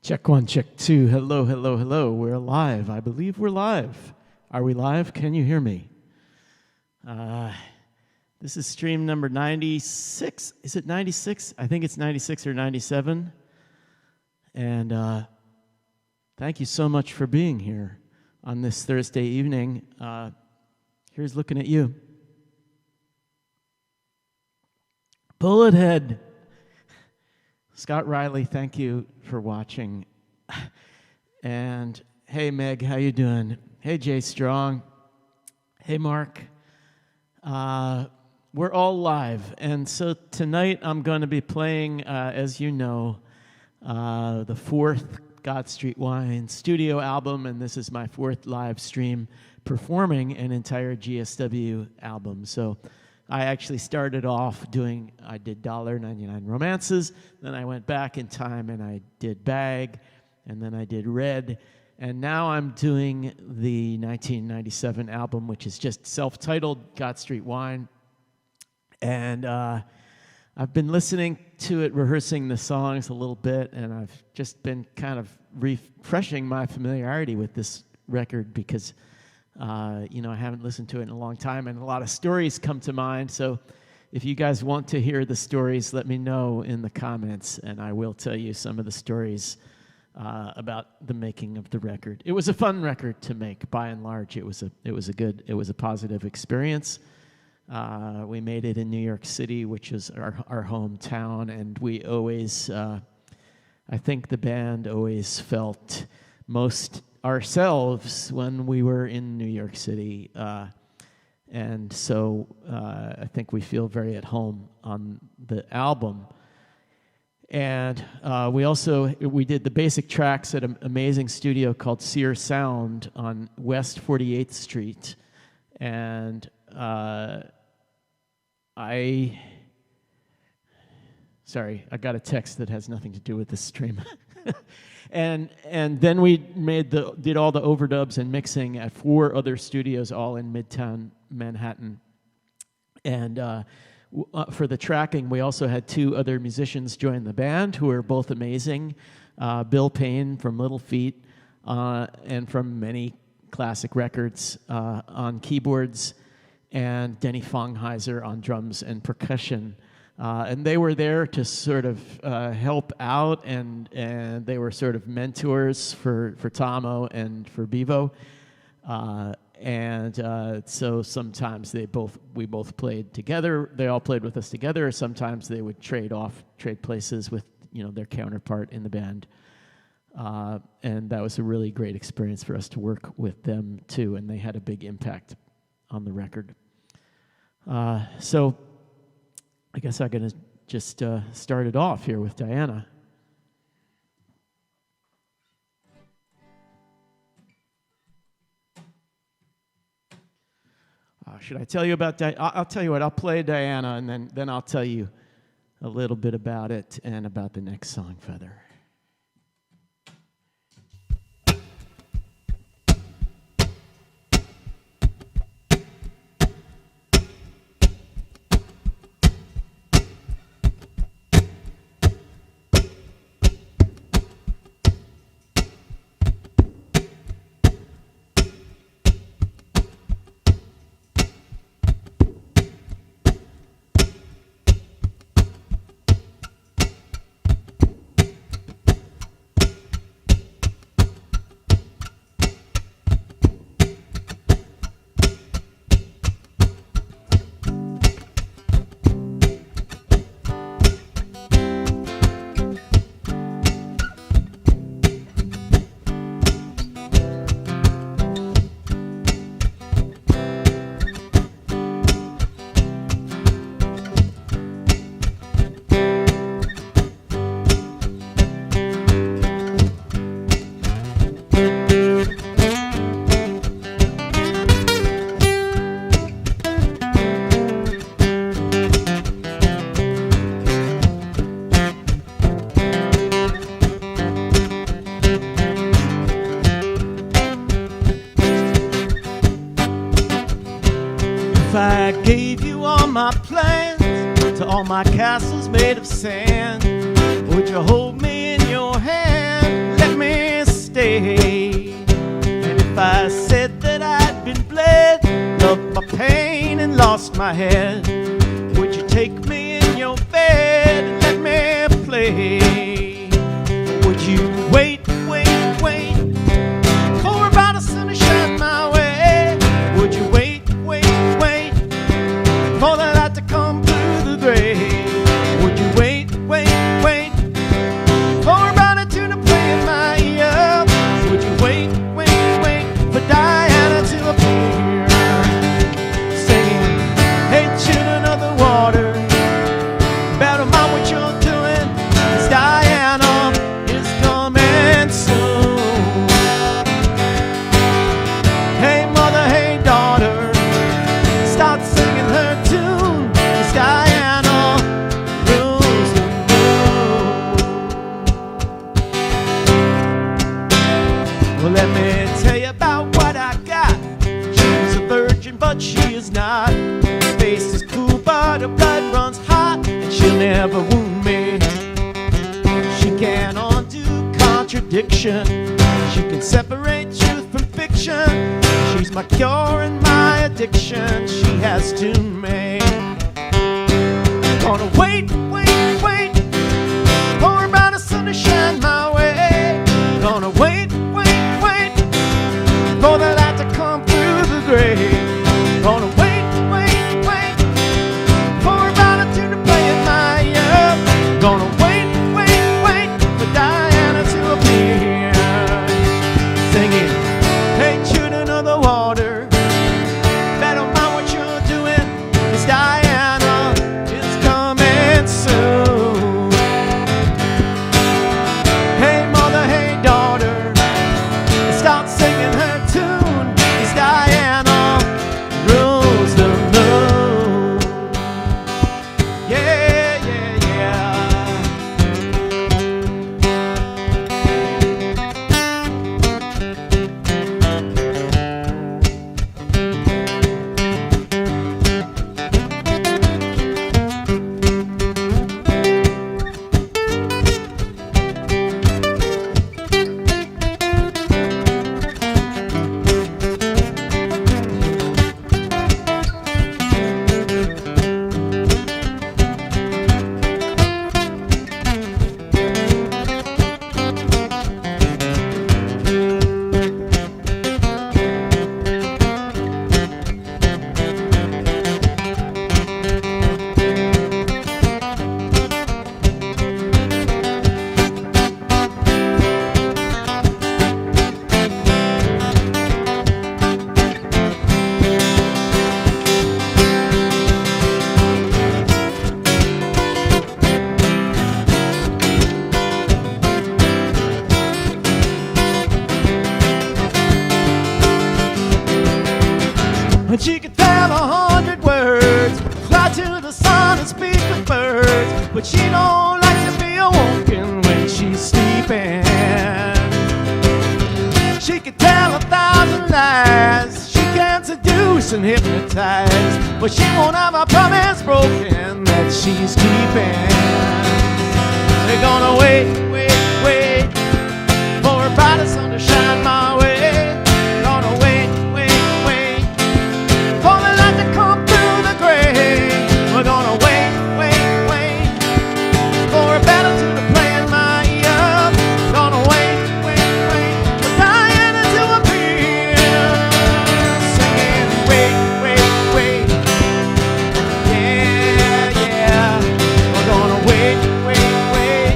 Check one, check two. Hello, hello, hello. We're live. I believe we're live. Are we live? Can you hear me? This is stream number 96. Is it 96? I think it's 96 or 97. And thank you so much for being here on this Thursday evening. Here's looking at you. Bullethead. Scott Riley, thank you for watching. And hey, Meg, how you doing? Hey, Jay Strong. Hey, Mark. We're all live. And so tonight I'm going to be playing, as you know, the fourth God Street Wine studio album, and this is my fourth live stream performing an entire GSW album. So I actually started off I did $1.99 Romances, then I went back in time and I did Bag, and then I did Red, and now I'm doing the 1997 album, which is just self-titled God Street Wine. And I've been listening to it, rehearsing the songs a little bit, and I've just been kind of refreshing my familiarity with this record because I haven't listened to it in a long time, and a lot of stories come to mind. So if you guys want to hear the stories, let me know in the comments, and I will tell you some of the stories about the making of the record. It was a fun record to make, by and large. It was a positive experience. We made it in New York City, which is our hometown, and we always, I think the band always felt most ourselves when we were in New York City, and so I think we feel very at home on the album. And we did the basic tracks at an amazing studio called Sear Sound on West 48th Street, and I got a text that has nothing to do with this stream. And then we did all the overdubs and mixing at 4 other studios, all in Midtown Manhattan. And for the tracking, we also had 2 other musicians join the band who are both amazing. Bill Payne from Little Feat and from many classic records on keyboards, and Denny Fongheiser on drums and percussion. And they were there to sort of help out, and they were sort of mentors for Tomo and for Bevo. So sometimes we both played together. They all played with us together. Or sometimes they would trade places with their counterpart in the band. And that was a really great experience for us to work with them too. And they had a big impact on the record. So I guess I'm going to just start it off here with Diana. Should I tell you about Diana? I'll tell you what, I'll play Diana, and then I'll tell you a little bit about it and about the next song, Feather. If I gave you all my plans to all my castles made of sand, would you hold me in your hand? bottled up my pain and lost my head. Would you take me in your bed and let me play? Would you wait, wait, wait for about a sun to shine my way? Would you wait, wait, wait for the light to come through the grave? Would you wait, wait, wait for about a tune to play in my ear? Would you wait, wait, wait for Diana to appear, singing, hey children of the water, better mind what you're doing, 'cause Diana is coming soon. Hey mother, hey daughter, start singing her tune, 'cause Diana rules the world. Well, let me tell you about what I got. She's a virgin, but she is not. Her face is cool, but her blood runs hot, and she'll never wound me. She can undo contradiction. She can separate truth from fiction. She's my cure and my addiction. She has tuned me. Gonna wait, wait, wait for about a sun to shine my way. Gonna wait, wait, wait for the light to come through the grave. Gonna wait, wait, wait for about a tune to play in my ear. Gonna wait, wait, wait for Diana to appear, singing, hey children of the water, better mind what you're doing, 'cause Diana is coming soon. Hey mother, hey daughter, start singing her tune, 'cause Diana rules the moon. Yeah, yeah, yeah. When she could tell 100 words, fly to the sun and speak with birds, but she don't like to be awoken when she's sleeping. She could tell 1,000 lies, she can seduce and hypnotize, but she won't have a promise broken that she's keeping. They're gonna wait, wait, wait for a brighter sun to shine my way. Gonna wait, wait, wait for the light to come through the grave. We're gonna wait, wait, wait for a better tune to play in my ear. Gonna wait, wait, wait for Diana to appear, singing, wait, wait, wait. Yeah, yeah. We're gonna wait, wait, wait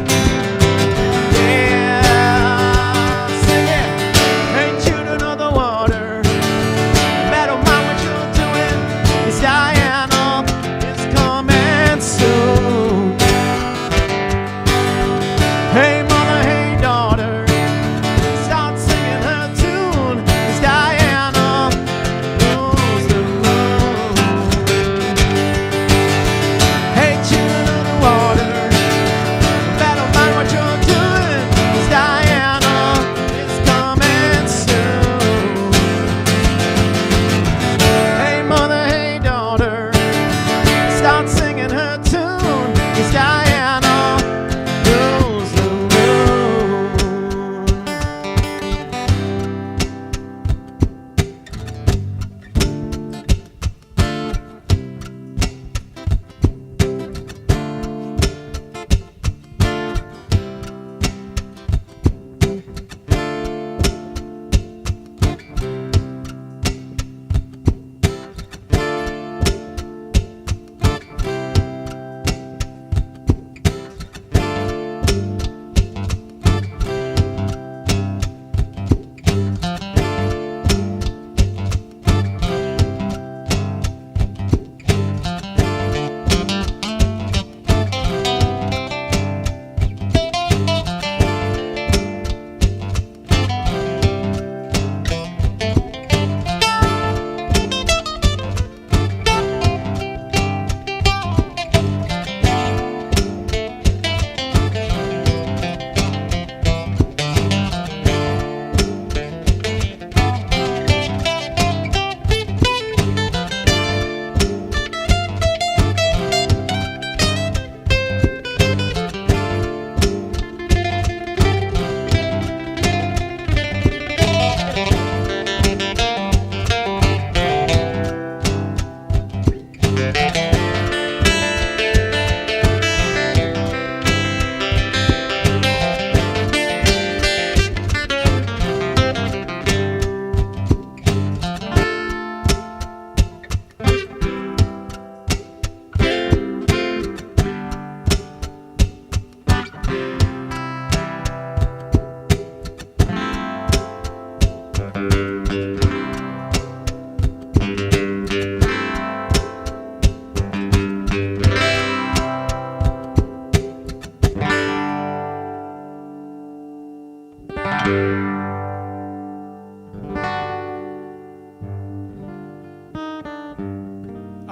Oh,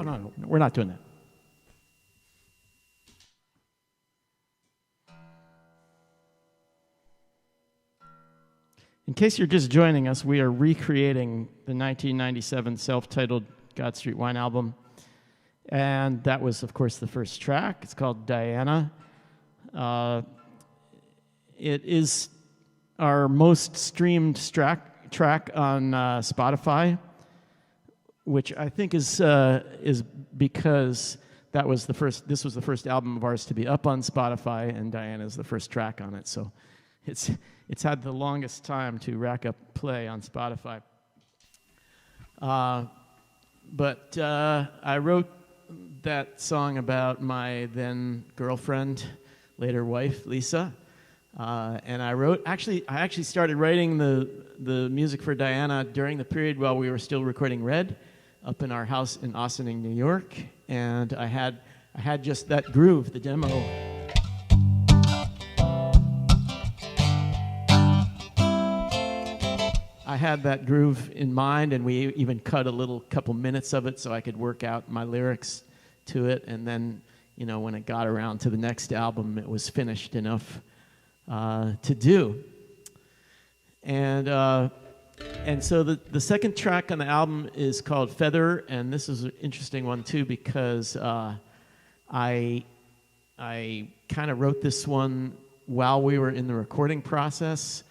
no, we're not doing that. In case you're just joining us, we are recreating the 1997 self-titled God Street Wine album. And that was, of course, the first track. It's called Diana. It is our most streamed track on Spotify, which I think is because that was the first. This was the first album of ours to be up on Spotify, and Diana is the first track on it. So it's had the longest time to rack up play on Spotify. But I wrote that song about my then girlfriend, later wife, Lisa. And I actually started writing the music for Diana during the period while we were still recording Red up in our house in Ossining, New York. And I had just that groove, the demo. I had that groove in mind, and we even cut a couple minutes of it so I could work out my lyrics to it. And then, you know, when it got around to the next album, it was finished enough to do. And so the second track on the album is called Feather, and this is an interesting one too because I kind of wrote this one while we were in the recording process.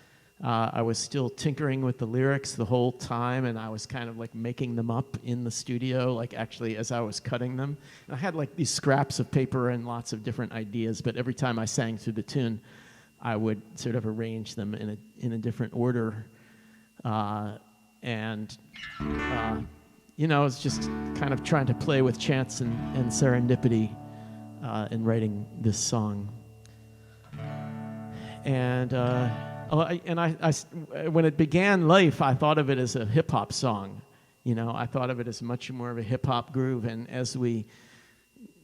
I was still tinkering with the lyrics the whole time, and I was kind of like making them up in the studio, like actually as I was cutting them. And I had like these scraps of paper and lots of different ideas, but every time I sang through the tune, I would sort of arrange them in a different order. You know, it's just kind of trying to play with chance and serendipity in writing this song. And when it began life, I thought of it as a hip-hop song. You know, I thought of it as much more of a hip-hop groove. And as we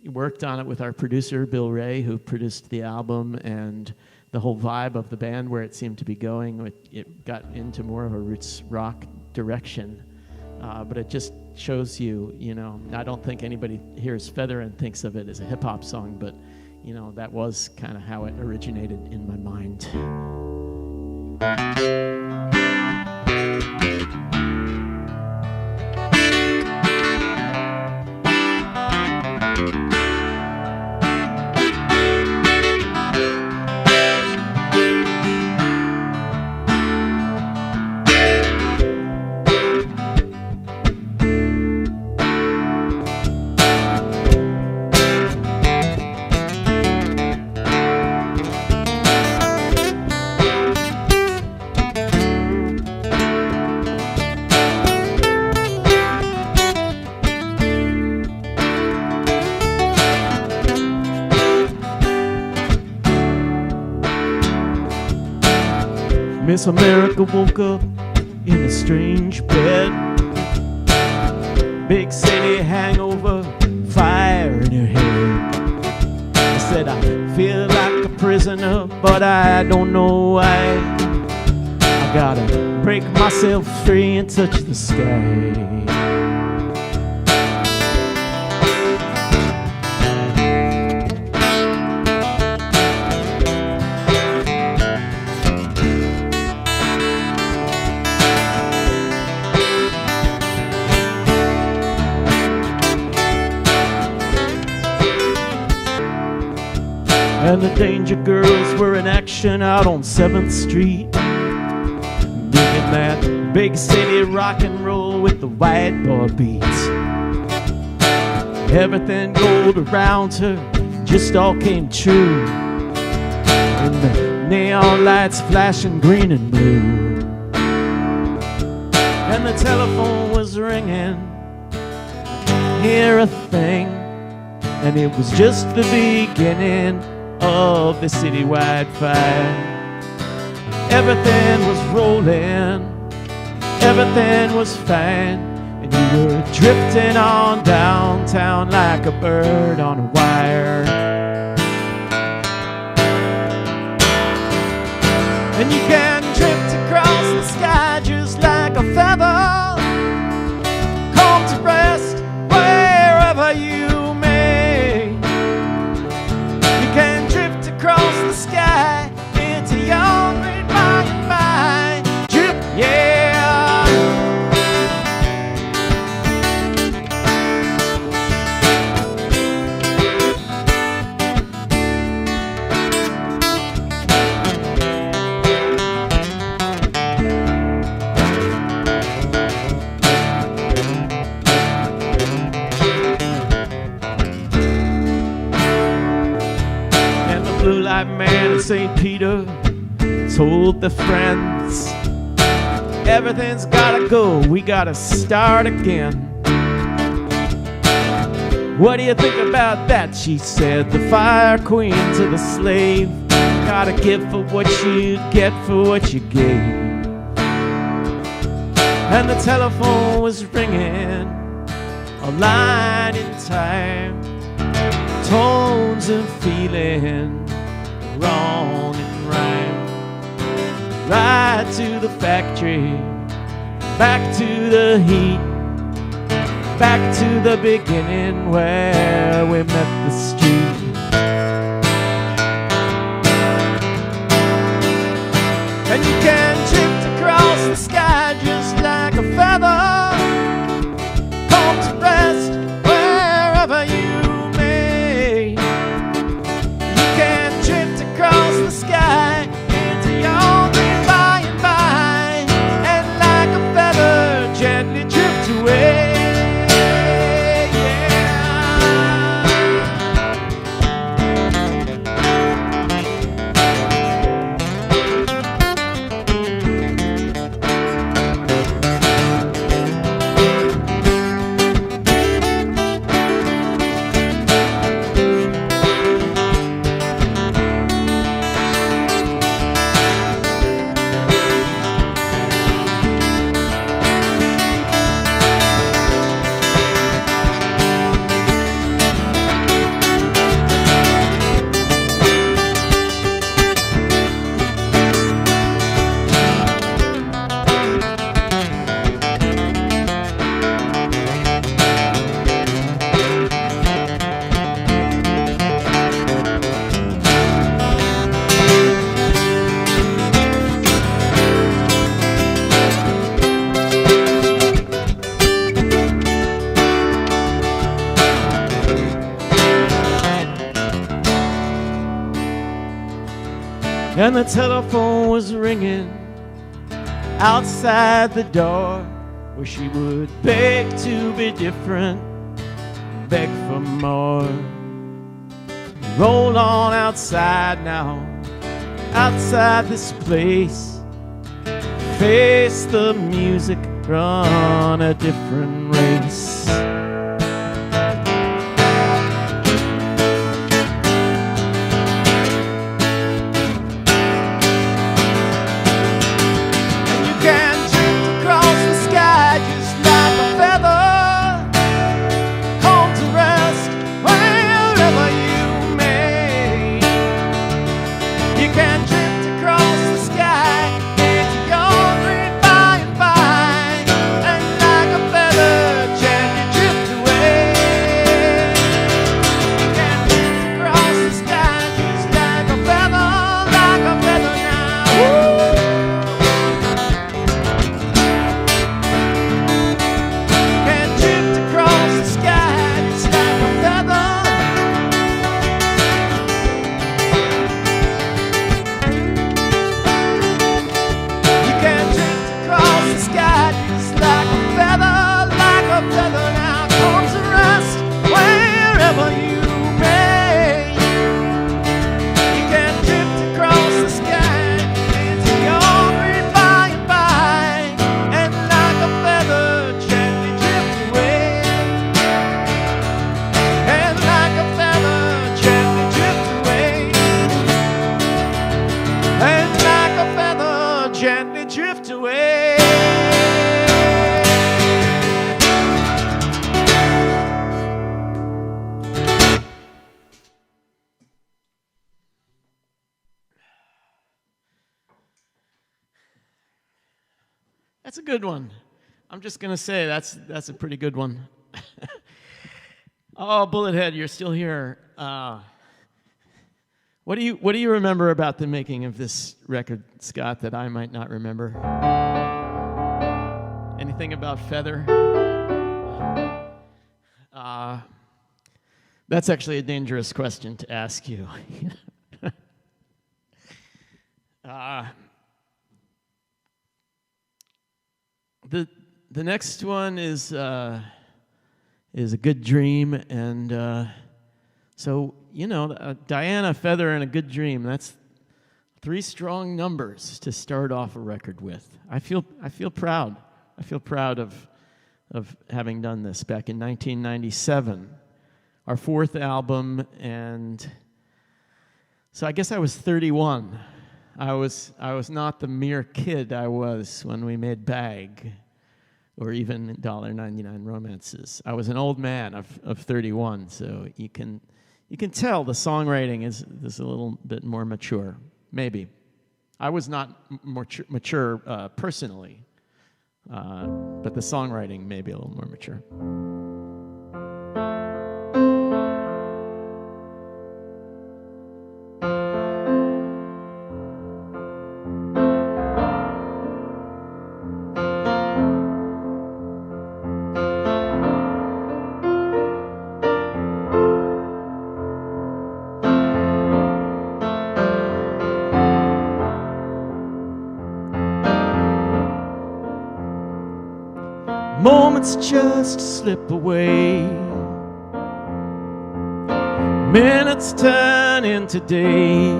worked on it with our producer, Bill Ray, who produced the album, and the whole vibe of the band, where it seemed to be going, it got into more of a roots rock direction. But it just shows you, you know, I don't think anybody hears Feather and thinks of it as a hip-hop song, but, you know, that was kind of how it originated in my mind. Miss America woke up in a strange bed. Big city hangover, fire in her head. I said, I feel like a prisoner, but I don't know why. I gotta break myself free and touch the sky. And the Danger Girls were in action out on 7th Street, digging that big city rock and roll with the white boy beats. Everything gold around her just all came true, and the neon lights flashing green and blue. And the telephone was ringing, hear a thing, and it was just the beginning of the citywide fire. Everything was rolling, everything was fine, and you were drifting on downtown like a bird on a wire. And you can drift across the sky just like a feather. Come to rest wherever you may. You can drift across the sky into your great by and by. Drift, yeah. Blue light man in St. Peter told the friends, everything's gotta go, we gotta start again. What do you think about that? She said, the fire queen to the slave, gotta give for what you get for what you gave. And the telephone was ringing, a line in time, tones and feeling, wrong and rhyme. Right to the factory, back to the heat, back to the beginning where we met the street. And you can drift across the sky just like a feather. Come to rest wherever you may. You can drift across the sky into your green by and by, and like a feather gently drift away. And the telephone was ringing outside the door, where she would beg to be different, beg for more. Roll on outside now, outside this place, face the music, run a different race. Gently That's a good one. I'm just going to say that's a pretty good one. Oh, Bullethead, you're still here. What do you remember about the making of this record, Scott, that I might not remember? Anything about Feather? That's actually a dangerous question to ask you. The next one is a good dream, and so Diana, Feather, and a good dream. That's 3 strong numbers to start off a record with. I feel proud. I feel proud of having done this back in 1997, our 4th album, and so I guess I was 31. I was not the mere kid I was when we made Bag, or even $1.99 Romances. I was an old man of 31, so you can tell the songwriting is a little bit more mature, maybe. I was not mature personally, but the songwriting may be a little more mature. Moments just slip away, minutes turn into days.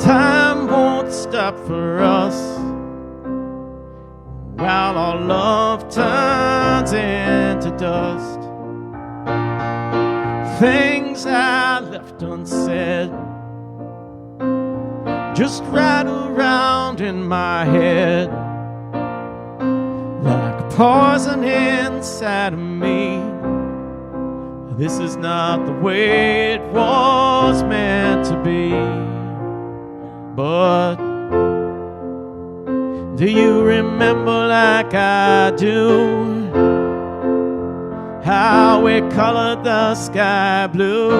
Time won't stop for us while our love turns into dust. Things I left unsaid just rattle around in my head like poison inside of me. This is not the way it was meant to be. But do you remember like I do how we colored the sky blue,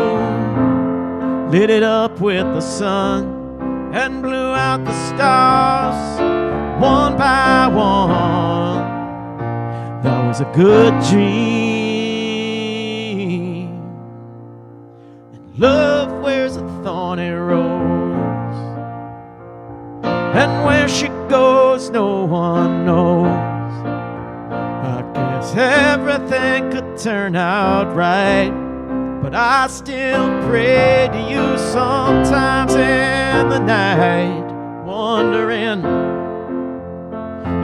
lit it up with the sun and blew out the stars one by one? That was a good dream. And love wears a thorny rose, and where she goes no one knows. I guess everything could turn out right, but I still pray to you sometimes in the night, wondering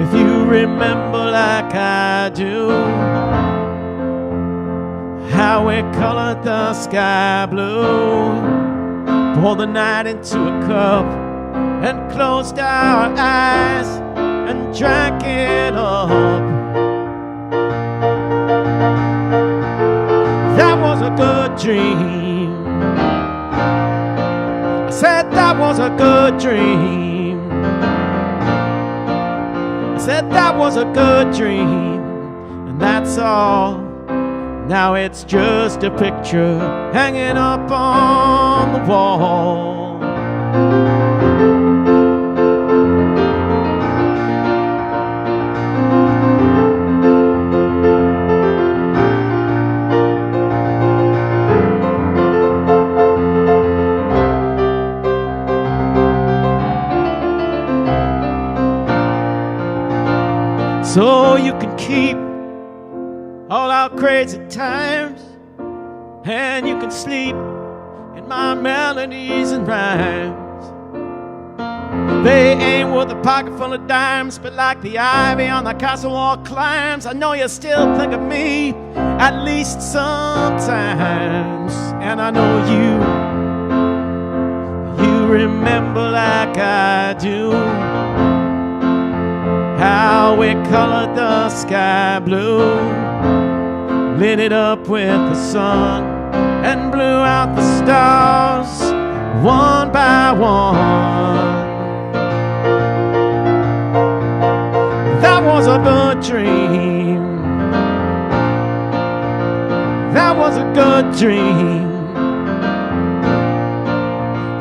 if you remember like I do how we colored the sky blue, poured the night into a cup and closed our eyes and drank it up. That was a good dream. I said that was a good dream. Said that was a good dream, and that's all. Now it's just a picture hanging up on the wall. So you can keep all our crazy times, and you can sleep in my melodies and rhymes. They ain't worth a pocket full of dimes, but like the ivy on the castle wall climbs, I know you still think of me, at least sometimes. And I know you remember like I do how we colored the sky blue, lit it up with the sun and blew out the stars one by one. good dream. That was a good dream.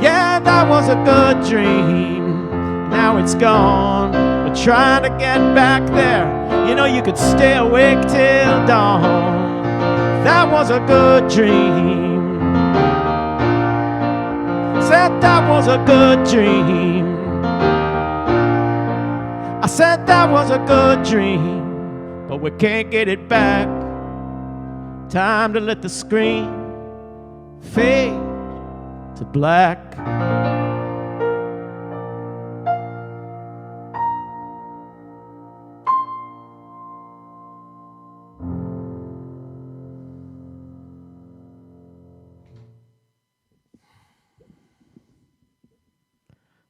Yeah, that was a good dream. Now it's gone. We're trying to get back there. You know, you could stay awake till dawn. That was a good dream. Said that was a good dream. I said that was a good dream, but we can't get it back. Time to let the screen fade to black.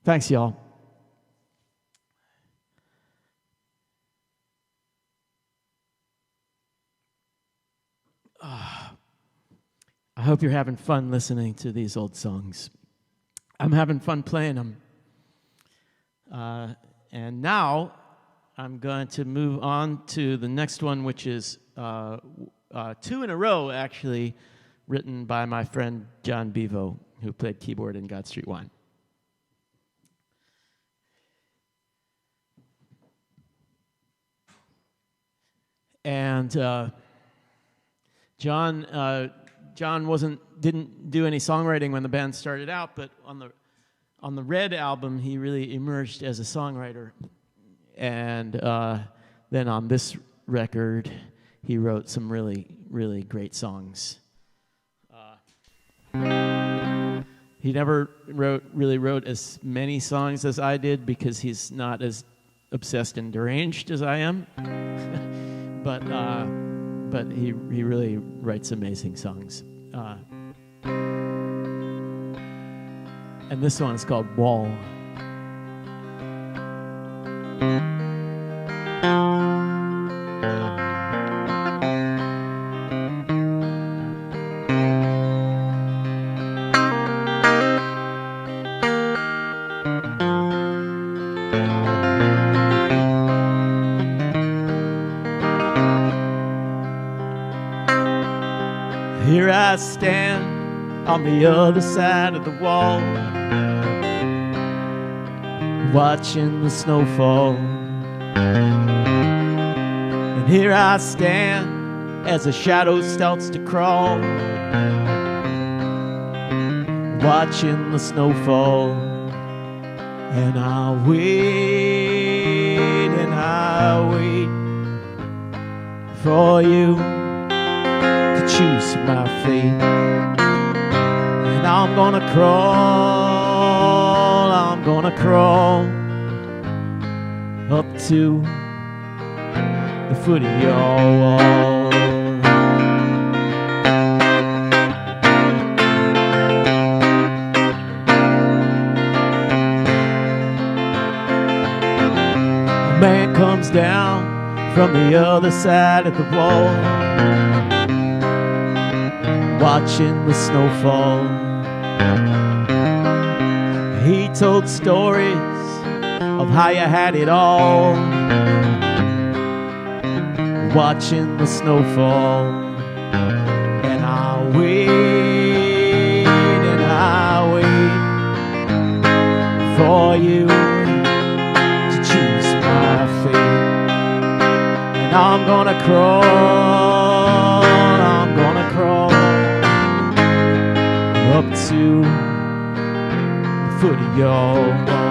Thanks, y'all. I hope you're having fun listening to these old songs. I'm having fun playing them. And now I'm going to move on to the next one, which is two in a row, actually, written by my friend John Bevo, who played keyboard in God Street Wine. And John didn't do any songwriting when the band started out, but on the Red album he really emerged as a songwriter, and then on this record he wrote some really great songs. He never wrote as many songs as I did because he's not as obsessed and deranged as I am. But he really writes amazing songs. And this one is called Wall. Here I stand on the other side of the wall, watching the snow fall. And here I stand as the shadow starts to crawl, watching the snow fall. And I wait for you to choose my fate. And I'm gonna crawl up to the foot of your wall. A man comes down from the other side of the wall, watching the snow fall. He told stories of how you had it all, watching the snow fall. And I wait for you to choose my fate. And I'm gonna crawl up to the foot of your wall.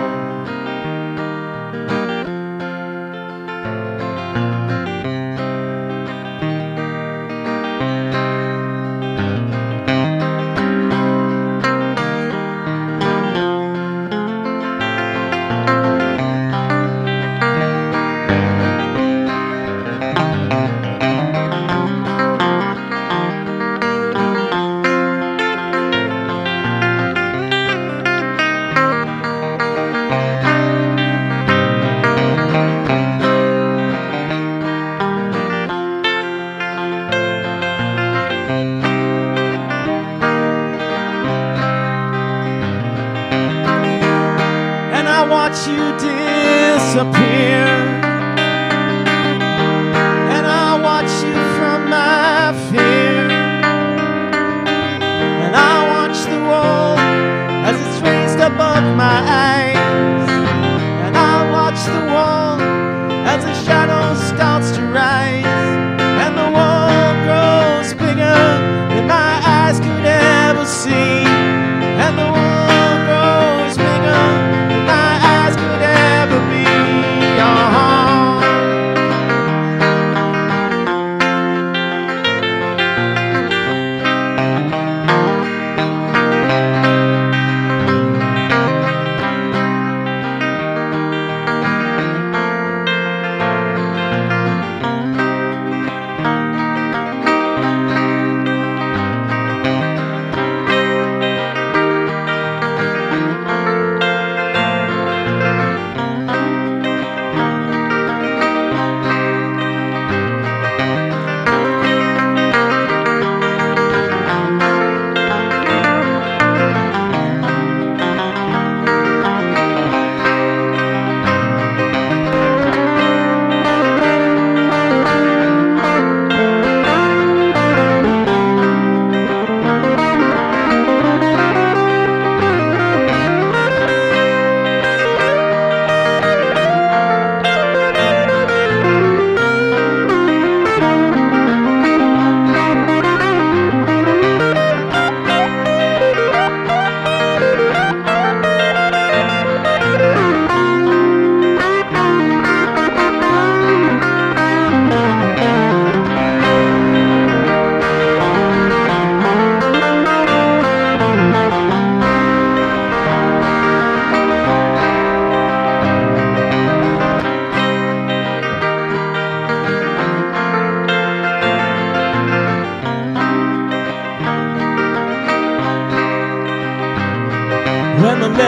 watch you disappear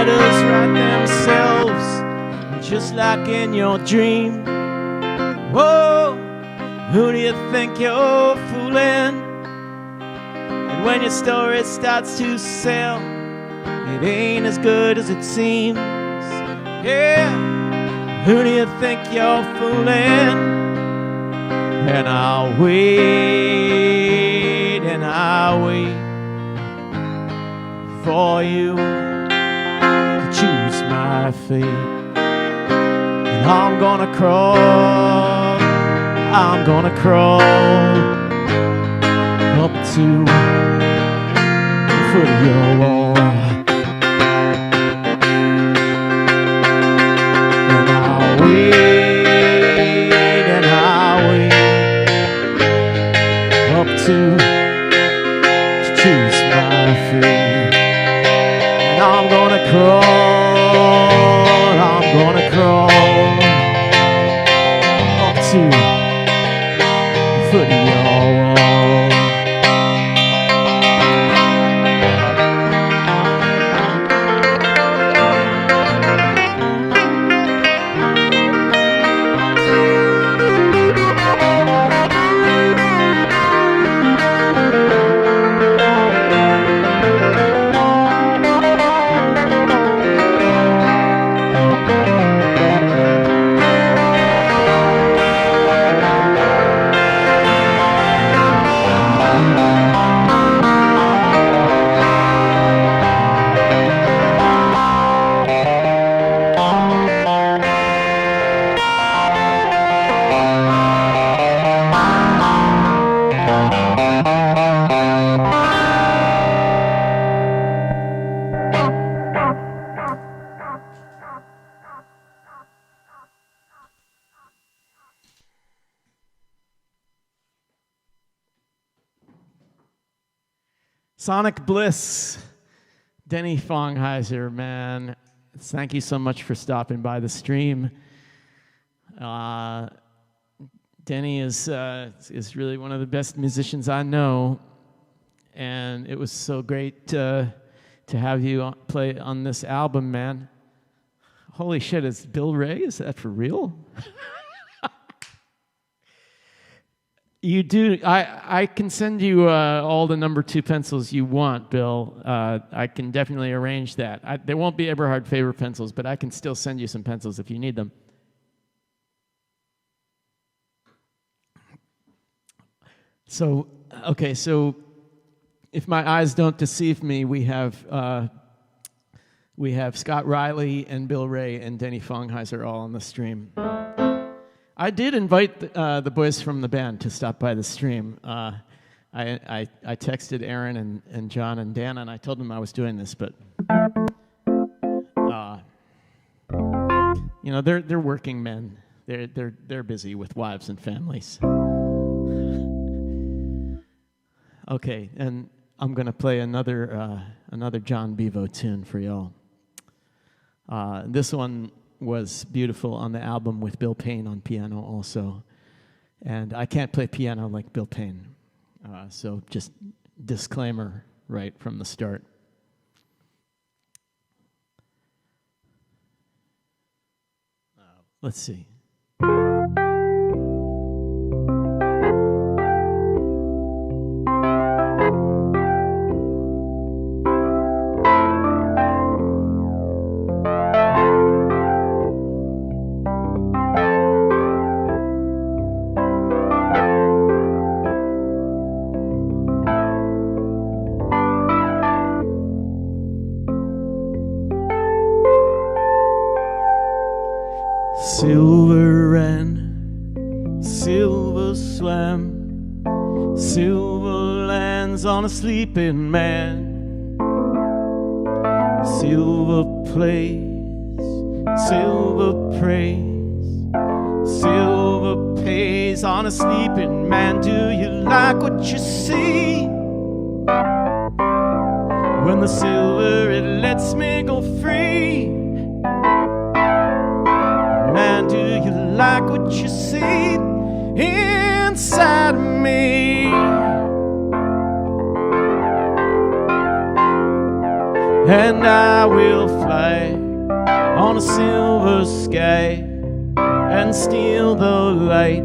letters write themselves, just like in your dream. Whoa, who do you think you're fooling? And when your story starts to sell, it ain't as good as it seems. Yeah, who do you think you're fooling? And I'll wait, and I'll wait for you to choose my fate. And I'm gonna crawl up to the foot of your wall. And I'll wait, and I'll wait up to choose my fate. And I'm gonna crawl up to the foot of your wall. Sonic Bliss, Denny Fongheiser, man. Thank you so much for stopping by the stream. Denny is really one of the best musicians I know, and it was so great to have you play on this album, man. Holy shit, is Bill Ray? Is that for real? You do. I can send you all the number 2 pencils you want, Bill. I can definitely arrange that. There won't be Eberhard Faber pencils, but I can still send you some pencils if you need them. So, okay, so if my eyes don't deceive me, we have Scott Riley and Bill Ray and Denny Fongheiser all on the stream. I did invite the boys from the band to stop by the stream. I texted Aaron and John and Dan, and I told them I was doing this, but you know, they're working men. They're busy with wives and families. Okay, and I'm gonna play another John Bevo tune for y'all. This one was beautiful on the album with Bill Payne on piano also. And I can't play piano like Bill Payne. So just disclaimer right from the start. Let's see. Silver and silver swam, silver lands on a sleeping man. Silver plays, silver prays, silver pays on a sleeping man. Do you like what you see? When the silver, it lets me go free. Man, do you like what you see inside of me? and I will fly on a silver sky and steal the light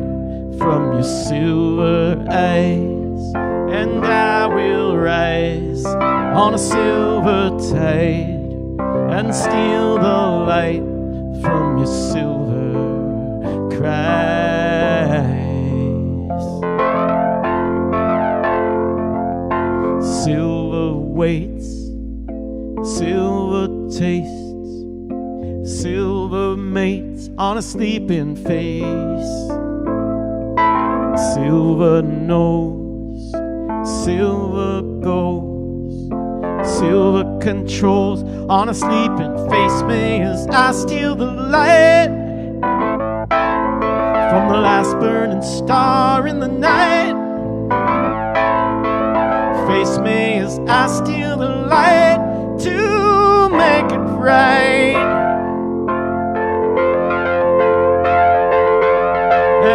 from your silver eyes. And I will rise on a silver tide and steal the light from your silver cries. Silver waits, silver tastes, silver mates on a sleeping face. Silver knows, silver goes, silver controls on a sleeping face. Me as I steal the light from the last burning star in the night. Face me as I steal the light to make it right.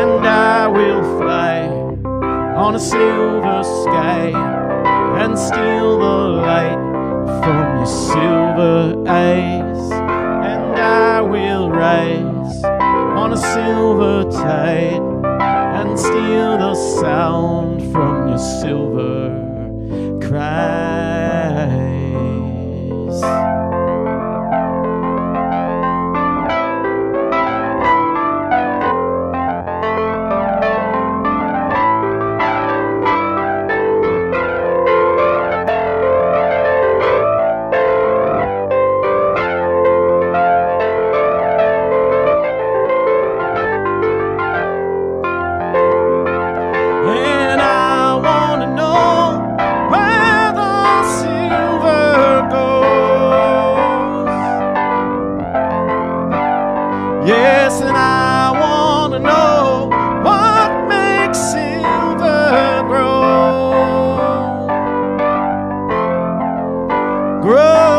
And I will fly on a silver sky and steal the light from your silver eyes. And I will rise on a silver tide and steal the sound from your silver cries. Yes, and I want to know what makes silver grow.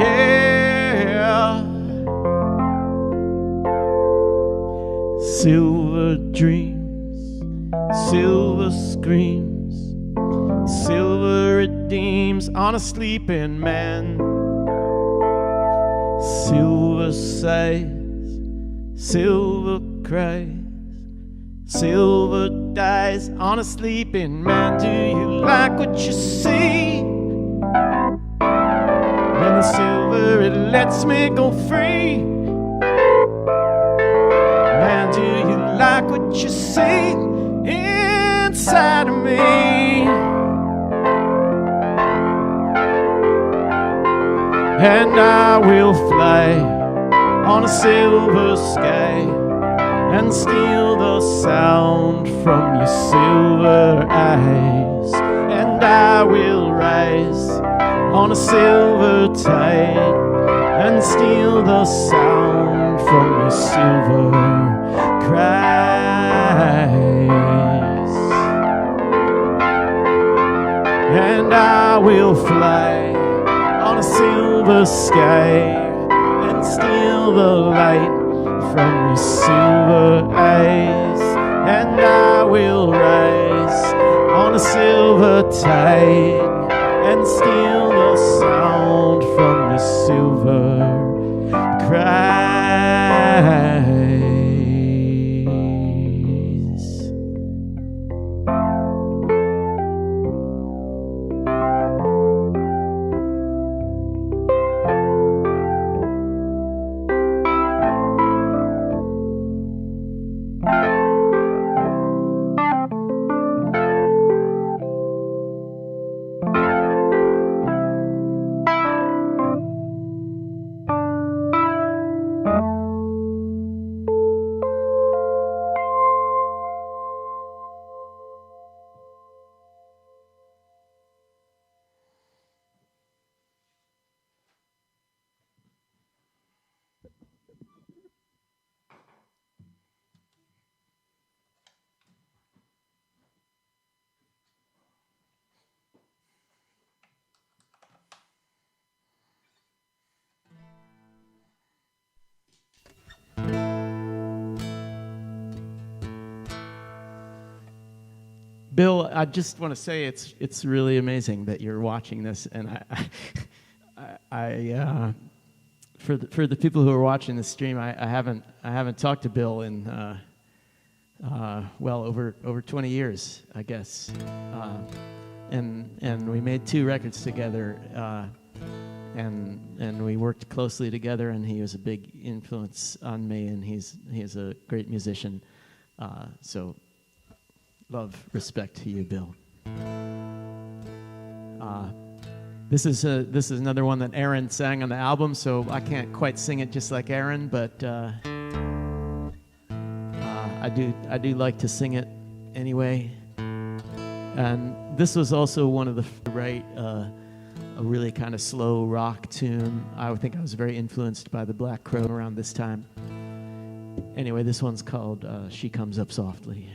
Yeah. Silver dreams, silver screams, silver redeems on a sleeping man. Silver sighs, silver cries, silver dies on a sleeping man. Do you like what you see? When the silver, it lets me go free. Man, do you like what you see inside of me? And I will fly on a silver sky and steal the sound from your silver eyes. And I will rise on a silver tide and steal the sound from your silver cries. And I will fly on a silver sky and steal the light from your silver eyes. And I will rise on a silver tide and steal the sound from your silver cries. Bill, I just want to say it's really amazing that you're watching this, and for the people who are watching the stream, I haven't talked to Bill in over 20 years, I guess, and we made 2 records together, and we worked closely together, and he was a big influence on me, and he's a great musician, so love, respect to you, Bill. This is another one that Aaron sang on the album, so I can't quite sing it just like Aaron, but I do like to sing it anyway. And this was also one of the a really kind of slow rock tune. I think I was very influenced by the Black Crow around this time. Anyway, this one's called She Comes Up Softly.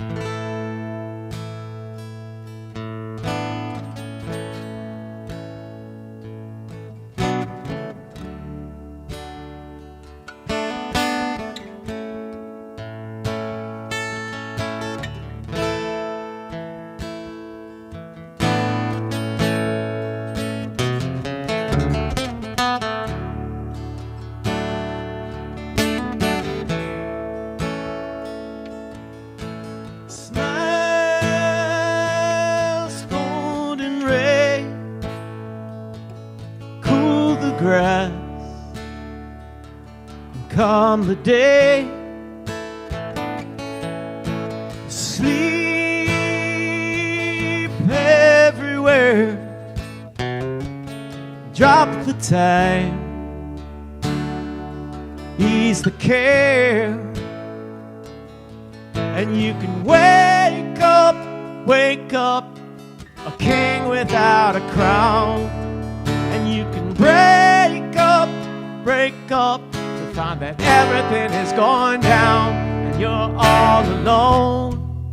Grass and calm the day, sleep everywhere, drop the time, ease the care, and you can wake up a king without a crown, and you can break up to find that everything is going down and you're all alone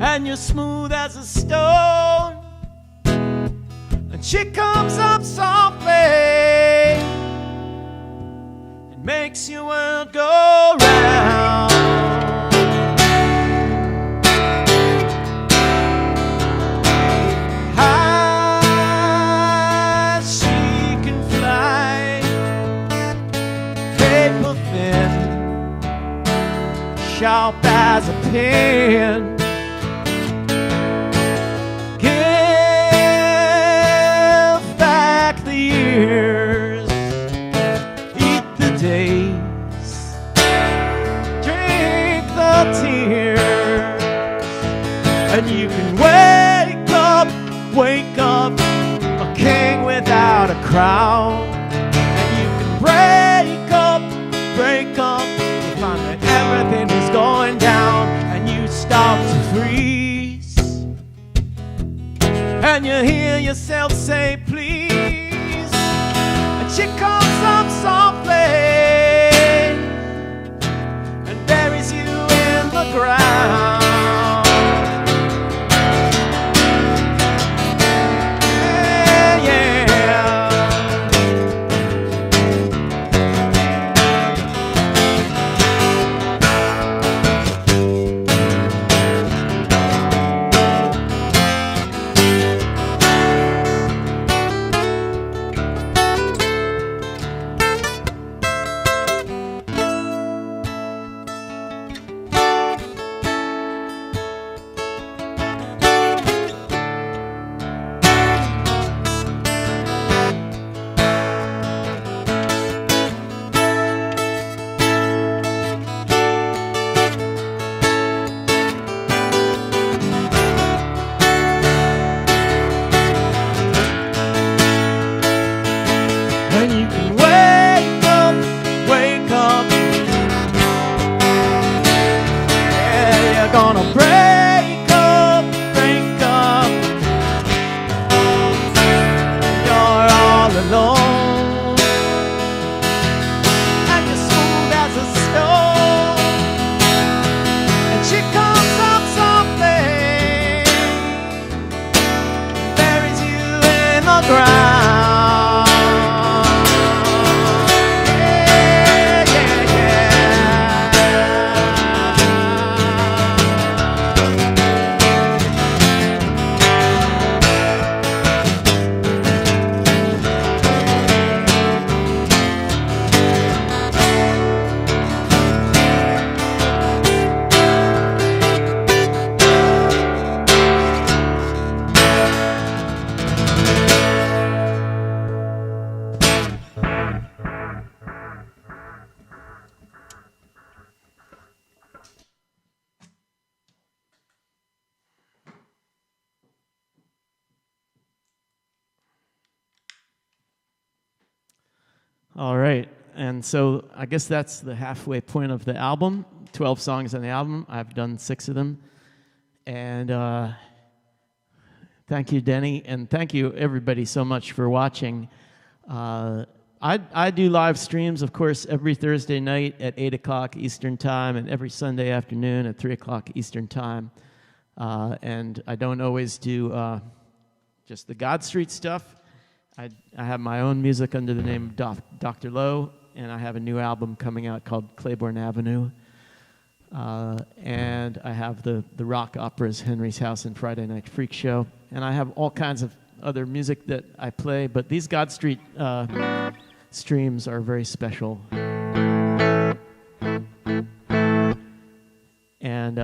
and you're smooth as a stone and she comes up softly and makes your world go round. Sharp as a pin, give back the years, eat the days, drink the tears, and you can wake up a king without a crown, and you can break up find that everything is going down and you start to freeze and you hear yourself say please and she comes up softly and buries you in the ground. All right. And so I guess that's the halfway point of the album. 12 songs on the album. I've done 6 of them. And thank you, Denny. And thank you, everybody, so much for watching. I do live streams, of course, every Thursday night at 8 o'clock Eastern Time and every Sunday afternoon at 3 o'clock Eastern Time. And I don't always do just the God Street stuff. I have my own music under the name of Dr. Lowe, and I have a new album coming out called Claiborne Avenue. And I have the rock operas Henry's House and Friday Night Freak Show. And I have all kinds of other music that I play, but these God Street streams are very special. And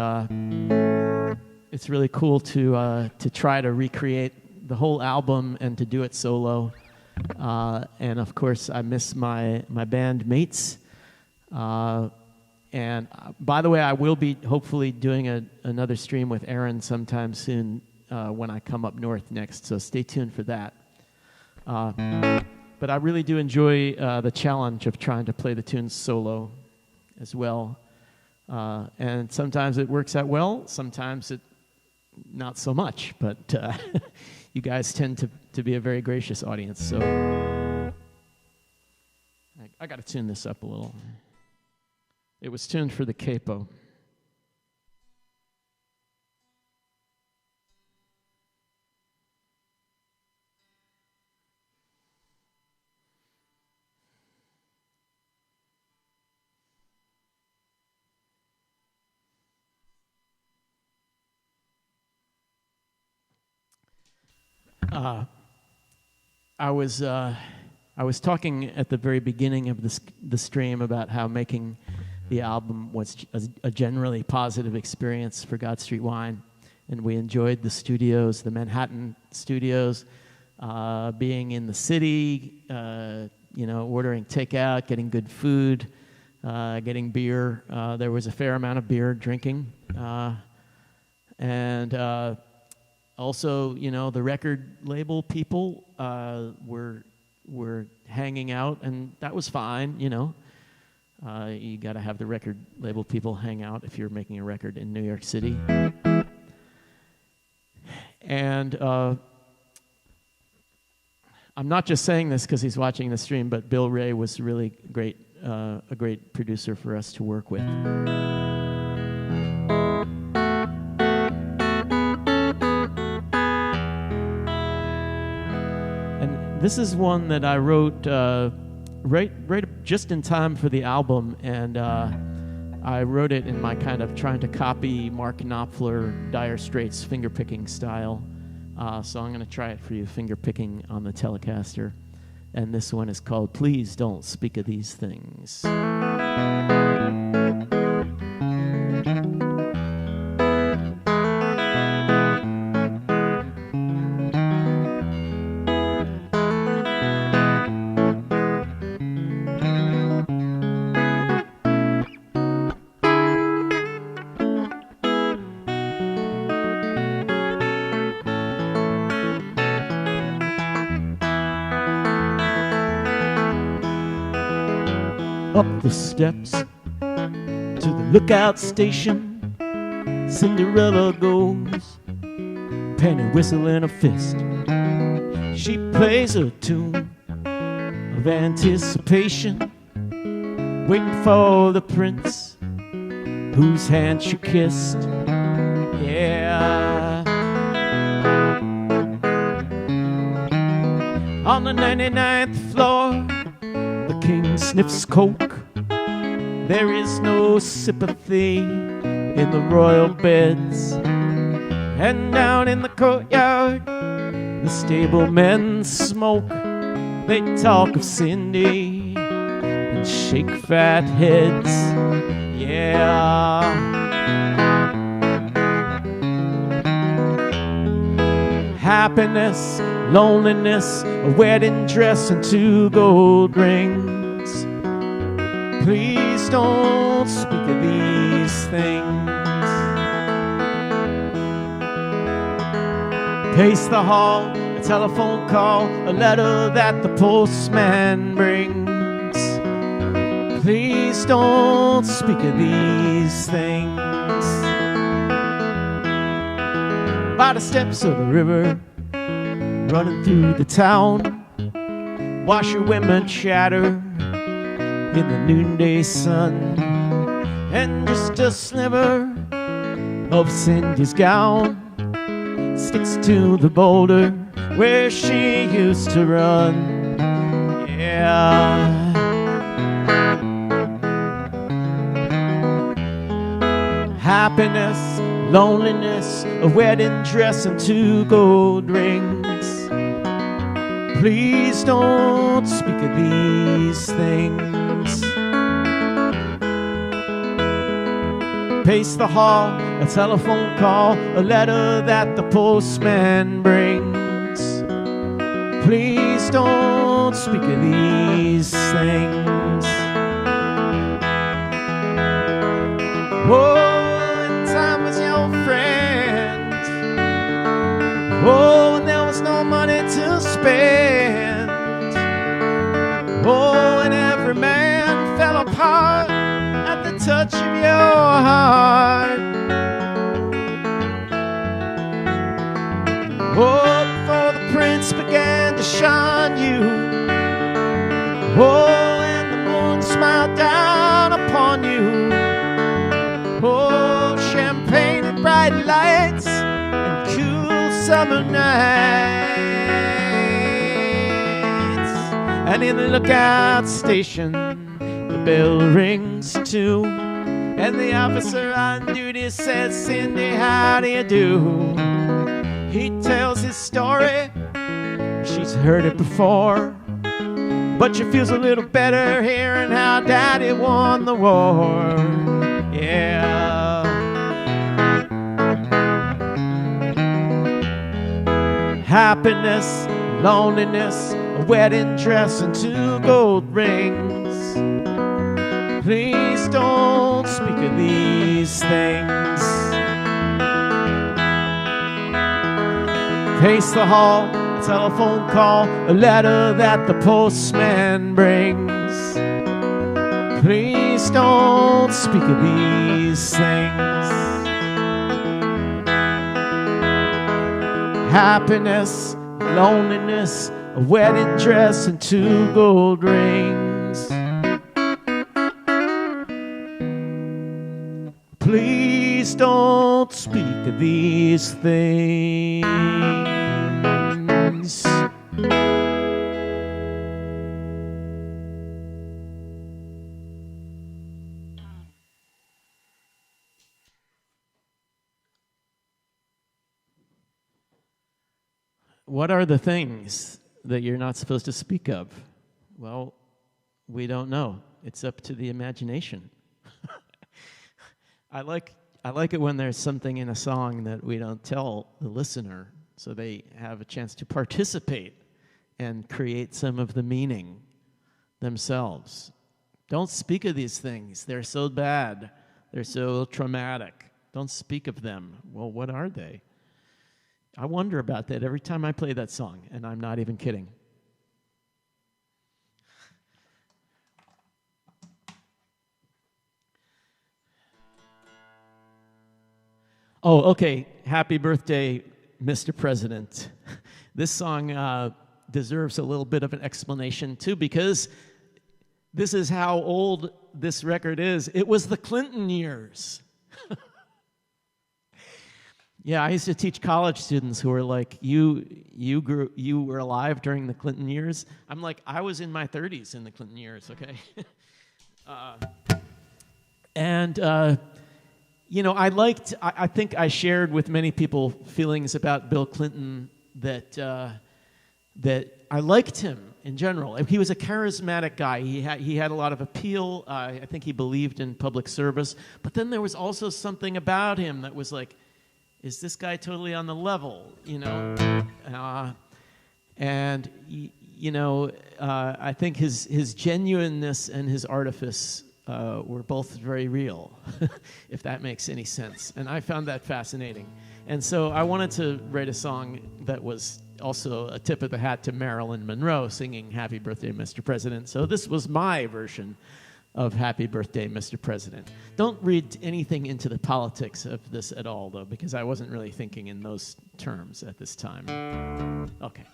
it's really cool to try to recreate the whole album and to do it solo. And of course, I miss my band mates. And by the way, I will be hopefully doing another stream with Aaron sometime soon when I come up north next. So stay tuned for that. But I really do enjoy the challenge of trying to play the tunes solo as well. And sometimes it works out well, sometimes it not so much. But you guys tend to be a very gracious audience. So I got to tune this up a little. It was tuned for the capo. I was talking at the very beginning of the stream about how making the album was a generally positive experience for God Street Wine, and we enjoyed the studios, the Manhattan studios, being in the city, ordering takeout, getting good food, getting beer. There was a fair amount of beer drinking, and also, the record label people were hanging out, and that was fine. You got to have the record label people hang out if you're making a record in New York City. And I'm not just saying this because he's watching the stream, but Bill Ray was really great, a great producer for us to work with. And this is one that I wrote right just in time for the album, and I wrote it in my kind of trying to copy Mark Knopfler, Dire Straits finger-picking style. So I'm going to try it for you, finger-picking on the Telecaster. And this one is called Please Don't Speak of These Things. Up the steps to the lookout station, Cinderella goes, penny whistle in a fist. She plays a tune of anticipation, waiting for the prince whose hand she kissed. Yeah. On the 99th floor, the king sniffs coke. There is no sympathy in the royal beds. And down in the courtyard, the stablemen smoke. They talk of Cindy and shake fat heads. Yeah. Happiness, loneliness, a wedding dress and 2 gold rings. Please don't speak of these things. Pace the hall, a telephone call, a letter that the postman brings. Please don't speak of these things. By the steps of the river, running through the town, watch your women chatter in the noonday sun, and just a sliver of Cindy's gown sticks to the boulder where she used to run. Yeah. Happiness, loneliness, a wedding dress and 2 gold rings. Please don't speak of these things. Pace the hall, a telephone call, a letter that the postman brings. Please don't speak of these things. Oh, and time was your friend. Oh, and there was no money to spend. Oh, and every man fell apart at the touch of your heart. Oh, before the prince began to shine you. Oh, and the moon smiled down upon you. Oh, champagne and bright lights and cool summer nights. And in the lookout station, the bell rings too, and the officer on duty says, Cindy, how do you do? He tells his story, she's heard it before, but she feels a little better hearing how Daddy won the war. Yeah. Happiness, loneliness, a wedding dress and 2 gold rings. Please don't speak of these things. Pace the hall, a telephone call, a letter that the postman brings. Please don't speak of these things. Happiness, loneliness, a wedding dress and 2 gold rings. Please don't speak of these things. What are the things that you're not supposed to speak of? Well, we don't know. It's up to the imagination. I like it when there's something in a song that we don't tell the listener, so they have a chance to participate and create some of the meaning themselves. Don't speak of these things. They're so bad. They're so traumatic. Don't speak of them. Well, what are they? I wonder about that every time I play that song, and I'm not even kidding. Oh, okay. Happy birthday, Mr. President. This song deserves a little bit of an explanation, too, because this is how old this record is. It was the Clinton years. Yeah, I used to teach college students who were like, you were alive during the Clinton years. I'm like, I was in my 30s in the Clinton years, okay? I think I shared with many people feelings about Bill Clinton that I liked him in general. He was a charismatic guy. He had a lot of appeal. I think he believed in public service. But then there was also something about him that was like, is this guy totally on the level, you know? I think his genuineness and his artifice were both very real, if that makes any sense. And I found that fascinating. And so I wanted to write a song that was also a tip of the hat to Marilyn Monroe singing Happy Birthday, Mr. President. So this was my version of Happy Birthday, Mr. President. Don't read anything into the politics of this at all, though, because I wasn't really thinking in those terms at this time. Okay.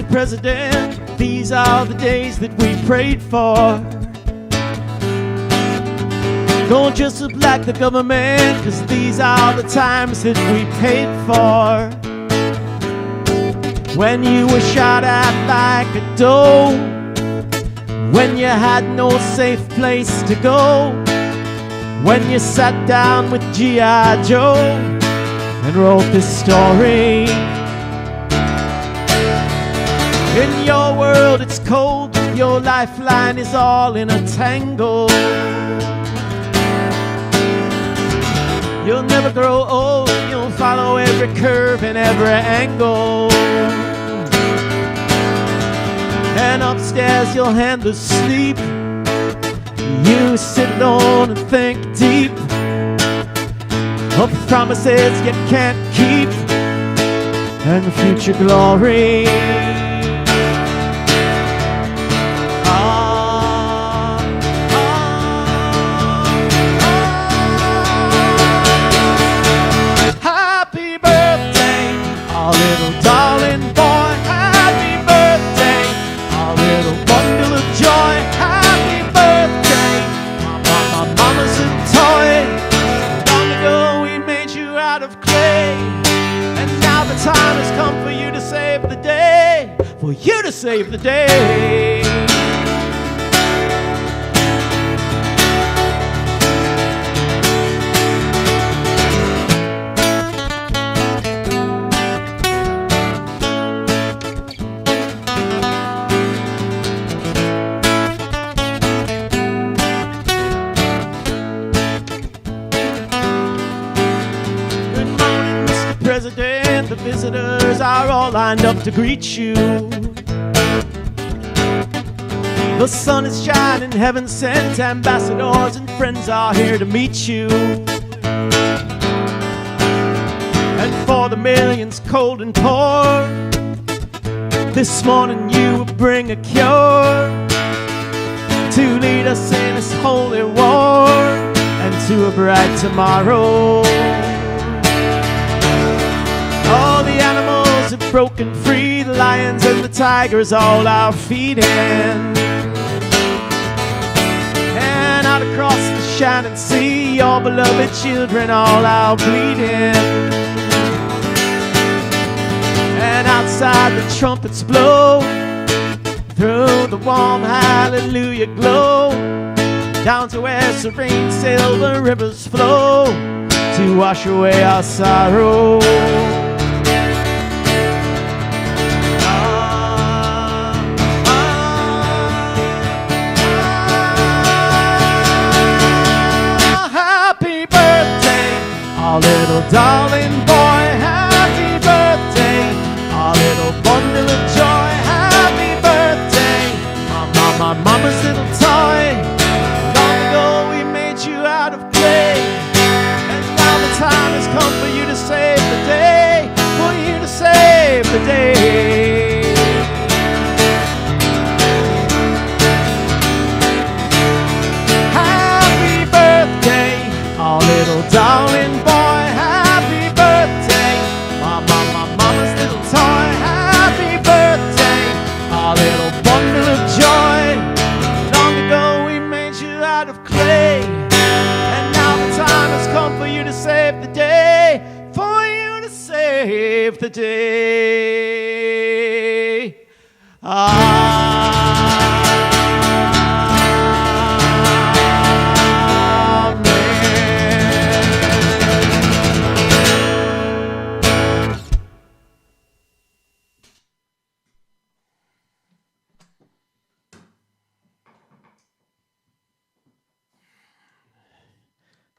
President, these are the days that we prayed for. Don't just look like the government, 'cause these are the times that we paid for. When you were shot at like a doe, when you had no safe place to go, when you sat down with G.I. Joe and wrote this story. In your world it's cold, your lifeline is all in a tangle. You'll never grow old, you'll follow every curve and every angle. And upstairs you'll handle sleep. You sit alone and think deep of promises you can't keep and future glory. For you to save the day. Good morning, Mr. President. The visitors are all lined up to greet you. The sun is shining, heaven sent, ambassadors and friends are here to meet you. And for the millions cold and poor, this morning you will bring a cure to lead us in this holy war and to a bright tomorrow. All the animals have broken free, the lions and the tigers all are feeding. Out across the shining sea, your beloved children all out bleeding. And outside the trumpets blow, through the warm hallelujah glow, down to where serene silver rivers flow to wash away our sorrow. Our little darling boy, happy birthday. Our little bundle of joy, happy birthday. My mama's little toy. Long ago we made you out of clay, and now the time has come for you to save the day, for you to save the day. Happy birthday, our little darling boy. Save the day. Ah.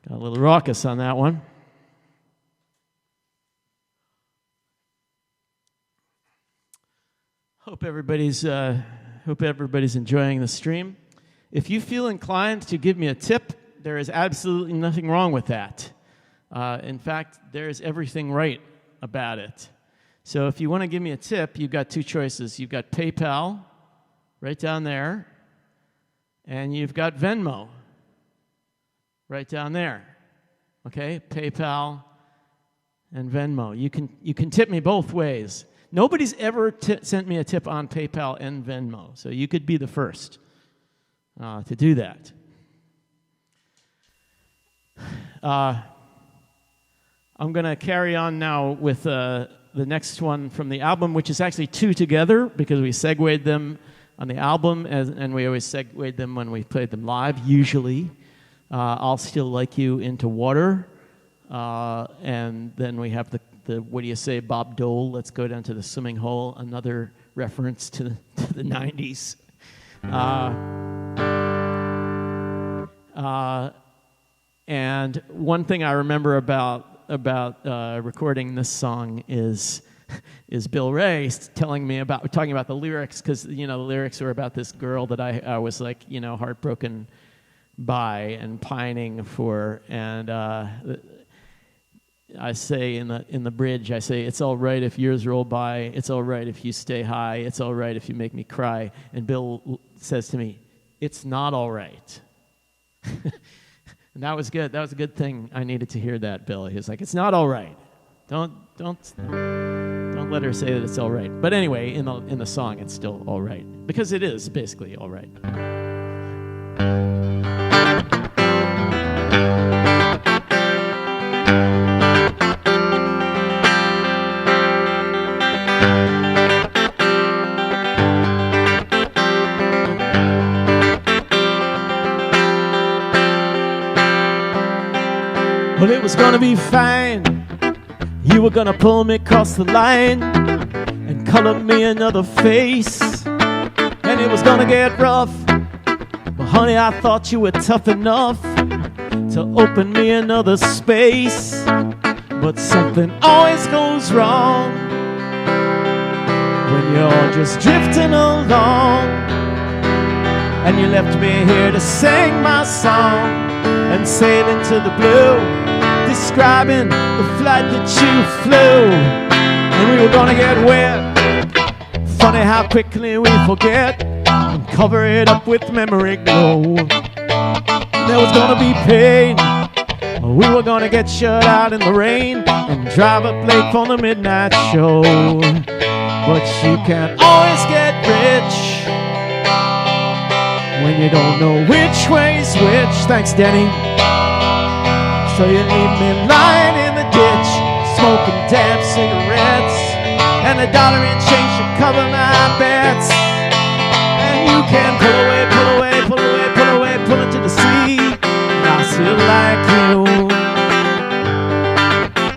Got a little raucous on that one. Hope everybody's enjoying the stream. If you feel inclined to give me a tip, there is absolutely nothing wrong with that. In fact, there is everything right about it. So if you want to give me a tip, you've got two choices. You've got PayPal, right down there, and you've got Venmo, right down there. Okay, PayPal and Venmo. You can tip me both ways. Nobody's ever sent me a tip on PayPal and Venmo, so you could be the first to do that. I'm going to carry on now with the next one from the album, which is actually two together because we segued them on the album, and we always segued them when we played them live, usually. I'll Still Like You Into Water, and then we have the What Do You Say, Bob Dole, Let's Go Down to the Swimming Hole, another reference to the 90s. And one thing I remember about recording this song is Bill Ray talking about the lyrics, because the lyrics were about this girl that I was like heartbroken by and pining for, and I say in the bridge, I say, it's all right if years roll by, it's all right if you stay high, it's all right if you make me cry, and Bill says to me, it's not all right. And that was good. That was a good thing. I needed to hear that, Bill. He was like, it's not all right. Don't let her say that it's all right. But anyway, in the song, it's still all right, because it is basically all right. Well, it was gonna be fine. You were gonna pull me across the line and color me another face, and it was gonna get rough. Well, honey, I thought you were tough enough to open me another space, but something always goes wrong when you're just drifting along, and you left me here to sing my song and sail into the blue, describing the flight that you flew. And we were gonna get wet. Funny how quickly we forget and cover it up with memory glow. There was gonna be pain. We were gonna get shut out in the rain and drive up late for the midnight show. But you can't always get rich when you don't know which way's which. Thanks, Denny. So you leave me lying in the ditch, smoking damn cigarettes, and $1 in change to cover my bets. And you can pull away, pull away, pull away, pull away, pull into the sea, and I still like you.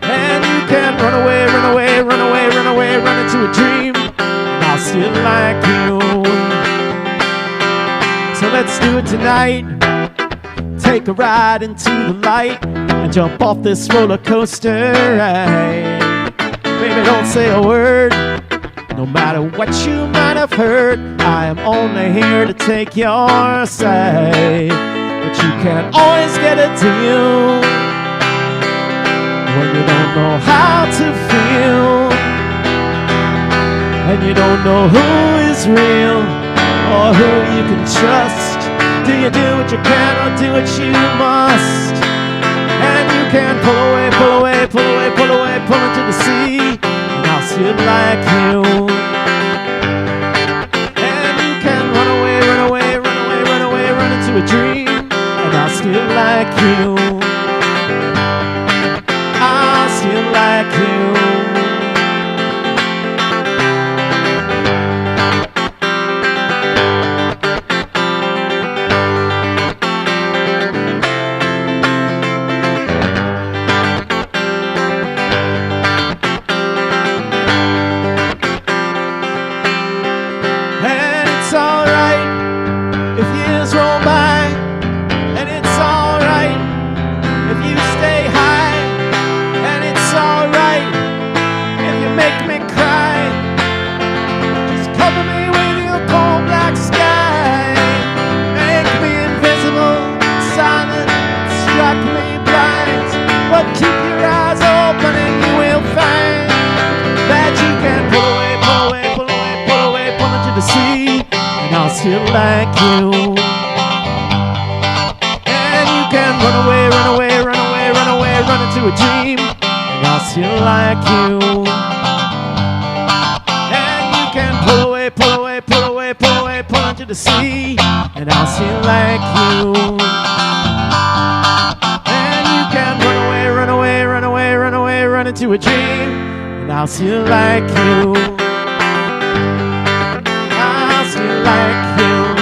And you can run away, run away, run away, run away, run into a dream, and I still like you. So let's do it tonight. Take a ride into the light and jump off this roller coaster ride. Baby, don't say a word, no matter what you might have heard. I am only here to take your side, but you can't always get a deal when you don't know how to feel, and you don't know who is real or who you can trust. Do you do what you can or do what you must? And you can pull away, pull away, pull away, pull away, pull into the sea, and I'll still like you. And you can run away, run away, run away, run away, run into a dream, and I'll still like you. I'll still like you. still like you. And you can run away, run away, run away, run away, run into a dream, and I'll still like you. And you can pull away, pull away, pull away, pull away, pull into the sea, and I'll still like you. And you can run away, run away, run away, run away, run into a dream, and I'll still like you. I'll still like you.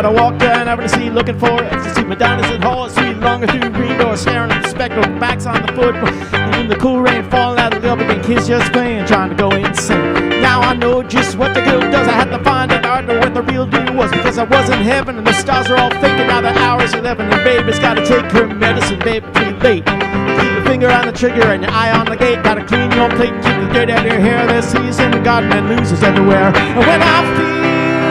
I walk down Avenue C looking for ecstasy. Madonna's at Hall Street, longer through green door, staring at the spectacle, backs on the foot. And in the cool rain, falling out of the open, kids just playing, trying to go insane. Now I know just what the girl does. I had to find out what the real deal was, because I was in heaven and the stars are all faking. Now the hour's 11 and baby's gotta take her medicine, baby, too late. Keep your finger on the trigger and your eye on the gate. Gotta clean your plate and keep the dirt out of your hair. There's seas in the garden and losers everywhere. And when I feel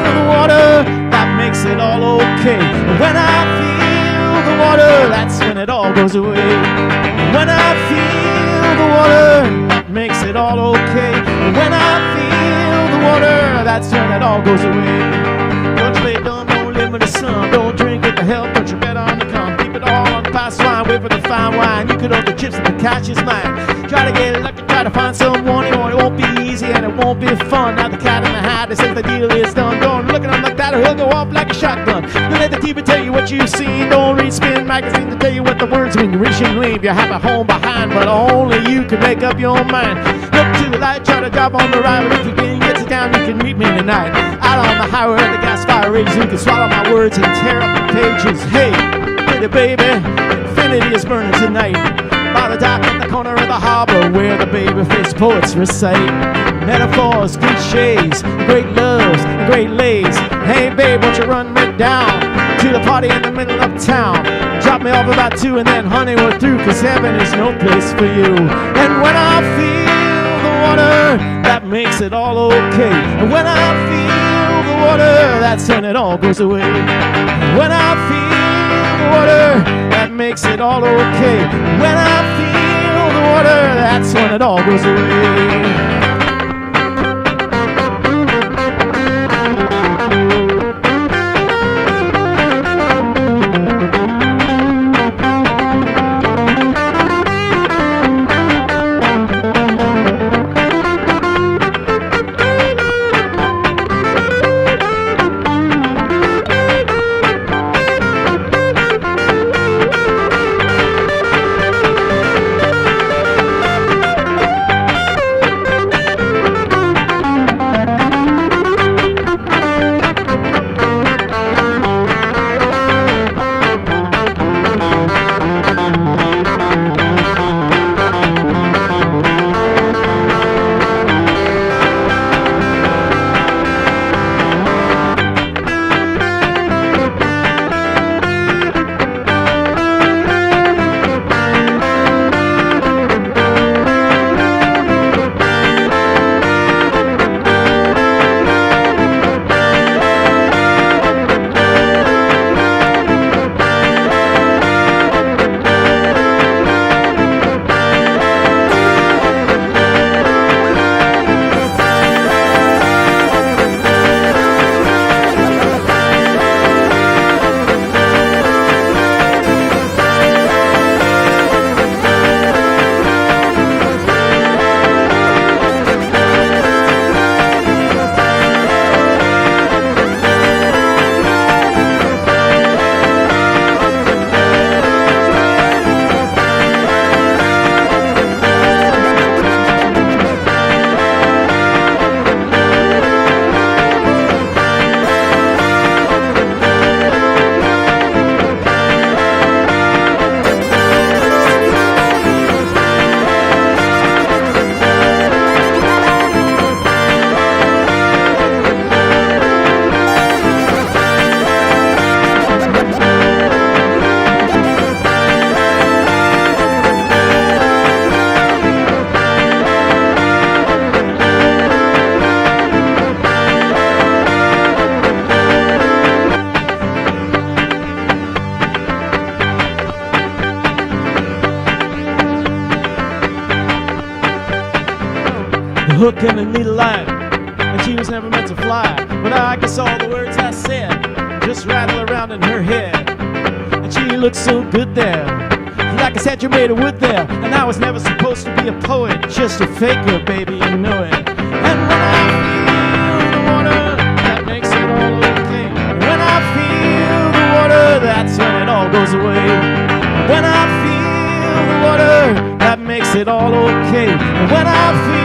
the water, that makes it all okay. And when I feel the water, that's when it all goes away. And when I feel the water, that makes it all okay. And when I feel the water, that's when it all goes away. Don't you lay dumb, don't live in the sun, don't drink it to hell, don't you bet on the come. Keep it all on the fast wine, wait for the fine wine. You could hold the chips and the cash is mine. Try to get lucky, try to find someone, it won't be easy and it won't be fun. Now the cat in the hat, they say the deal is done. Don't look at them like that. got her, he'll go off like a shotgun. Don't let the TV tell you what you've seen. Don't read Spin magazine to tell you what the words mean. You reach and leave, you have a home behind, but only you can make up your mind. Look to the light, try to drive on the ride, but if you can get to town, you can meet me tonight. Out on the highway, the gas fire rages, you can swallow my words and tear up the pages. Hey, pretty baby, infinity is burning tonight. By the dock at the corner of the harbor where the baby-faced poets recite metaphors, cliches, great loves, great lays. Hey babe, won't you run me down to the party in the middle of town? Drop me off about 2 and then honey, we're through, cause heaven is no place for you. And when I feel the water, that makes it all okay. And when I feel the water, that's when it all goes away. When I feel the water, that makes it all okay. When I feel the water, that's when it all goes away. Hook and a needle line, and she was never meant to fly. But I guess all the words I said just rattle around in her head. And she looked so good there, like I said, you made of wood there. And I was never supposed to be a poet, just a faker, baby, you know it. And when I feel the water, that makes it all okay. When I feel the water, that's when it all goes away. When I feel the water, that makes it all okay. And when I feel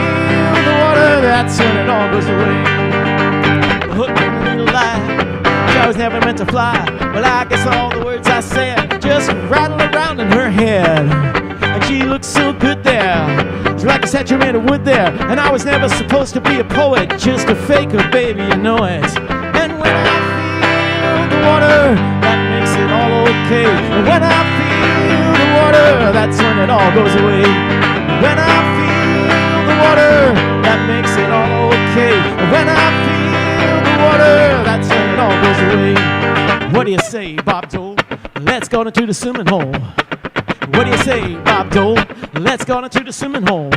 the water, that's when it all goes away. The hook and the needle line, I was never meant to fly. But I guess all the words I said just rattle around in her head. And she looked so good there, it's like I said, you made of wood there. And I was never supposed to be a poet, just a faker, baby, you know it. And when I feel the water, that makes it all okay. And when I feel the water, that's when it all goes away. When I feel the water, that makes it all okay. And when I feel the water, that's when it all goes away. What do you say, Bob Dole? Let's go into the swimming hole. What do you say, Bob Dole? Let's go into the swimming hole.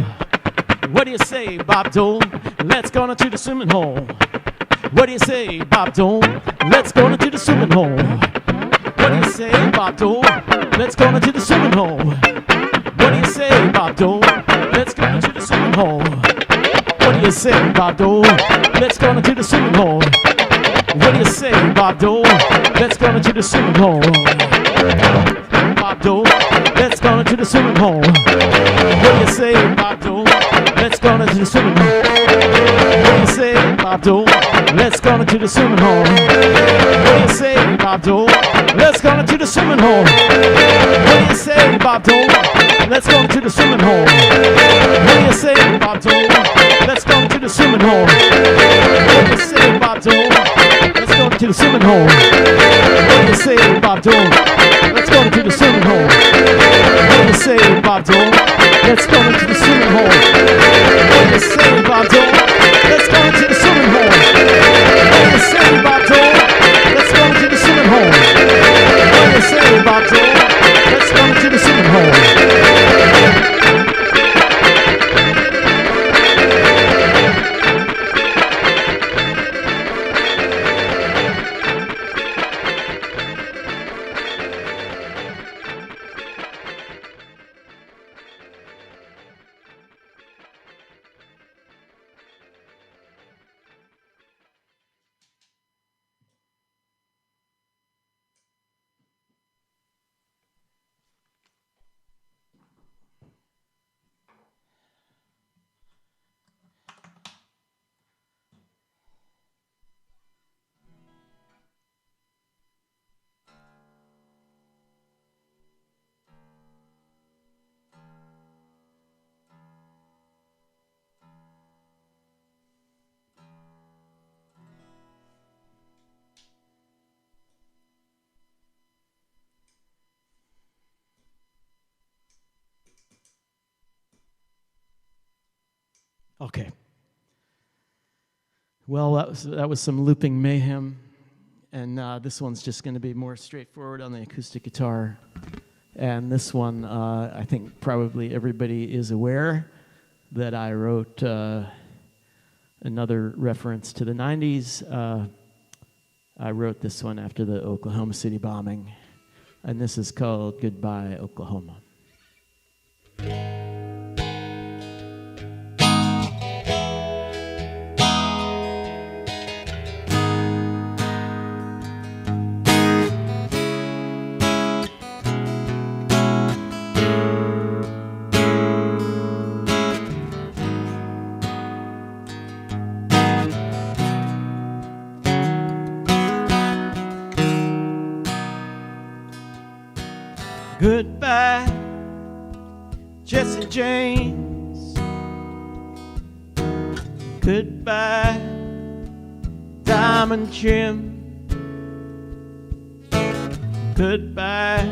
What do you say, Bob Dole? Let's go into the swimming hole. What do you say, Bob Dole? Let's go into the swimming hole. What do you say, Bob Dole? Let's go into the swimming hole. What do you say, Bob Dole? Let's go into the swimming hole. What do you say, Bob Dole? Let's go into the swimming hole. What do you say, Bob Dole? Let's go into the swimming hole. Bob Dole, let's go into the swimming hole. What do you say, Bob Dole? Let's go into the swimming hole. What do you say, Bob Dole? Let's go into the swimming hole. What do you say, Bob Dole? Let's go into the swimming hole. What do you say, Bob Dole? Let's go into the swimming hole. What do you say, Bob Dole? Let's go into the swimming hole. What do you say, Bob Dole? Let's go into the swimming hole. What do you say, Bob Dole? Let's go into the swimming hole. What do you say, Bob Dole? Let's go into the swimming hole. What do you say, Bob Dole? Let's go into the swimming hole. What do you say, Bob Dole? Let's go into the swimming hole. What do you say, Bob Dole? Let's go into the swimming hole. Okay. Well, that was some looping mayhem, and this one's just going to be more straightforward on the acoustic guitar. And this one, I think probably everybody is aware that I wrote another reference to the 90s. I wrote this one after the Oklahoma City bombing, and this is called Goodbye, Oklahoma. Goodbye, Jesse James. Goodbye, Diamond Jim. Goodbye,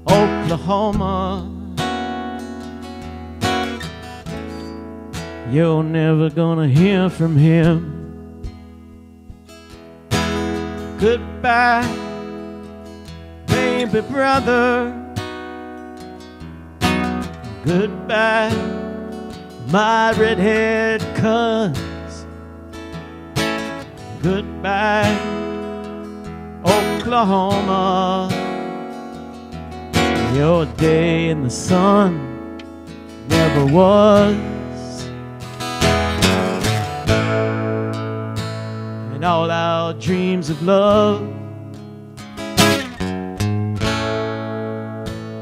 Oklahoma. You're never gonna hear from him. Goodbye, baby brother. Goodbye, my redhead cuz. Goodbye, Oklahoma. Your day in the sun never was, and all our dreams of love,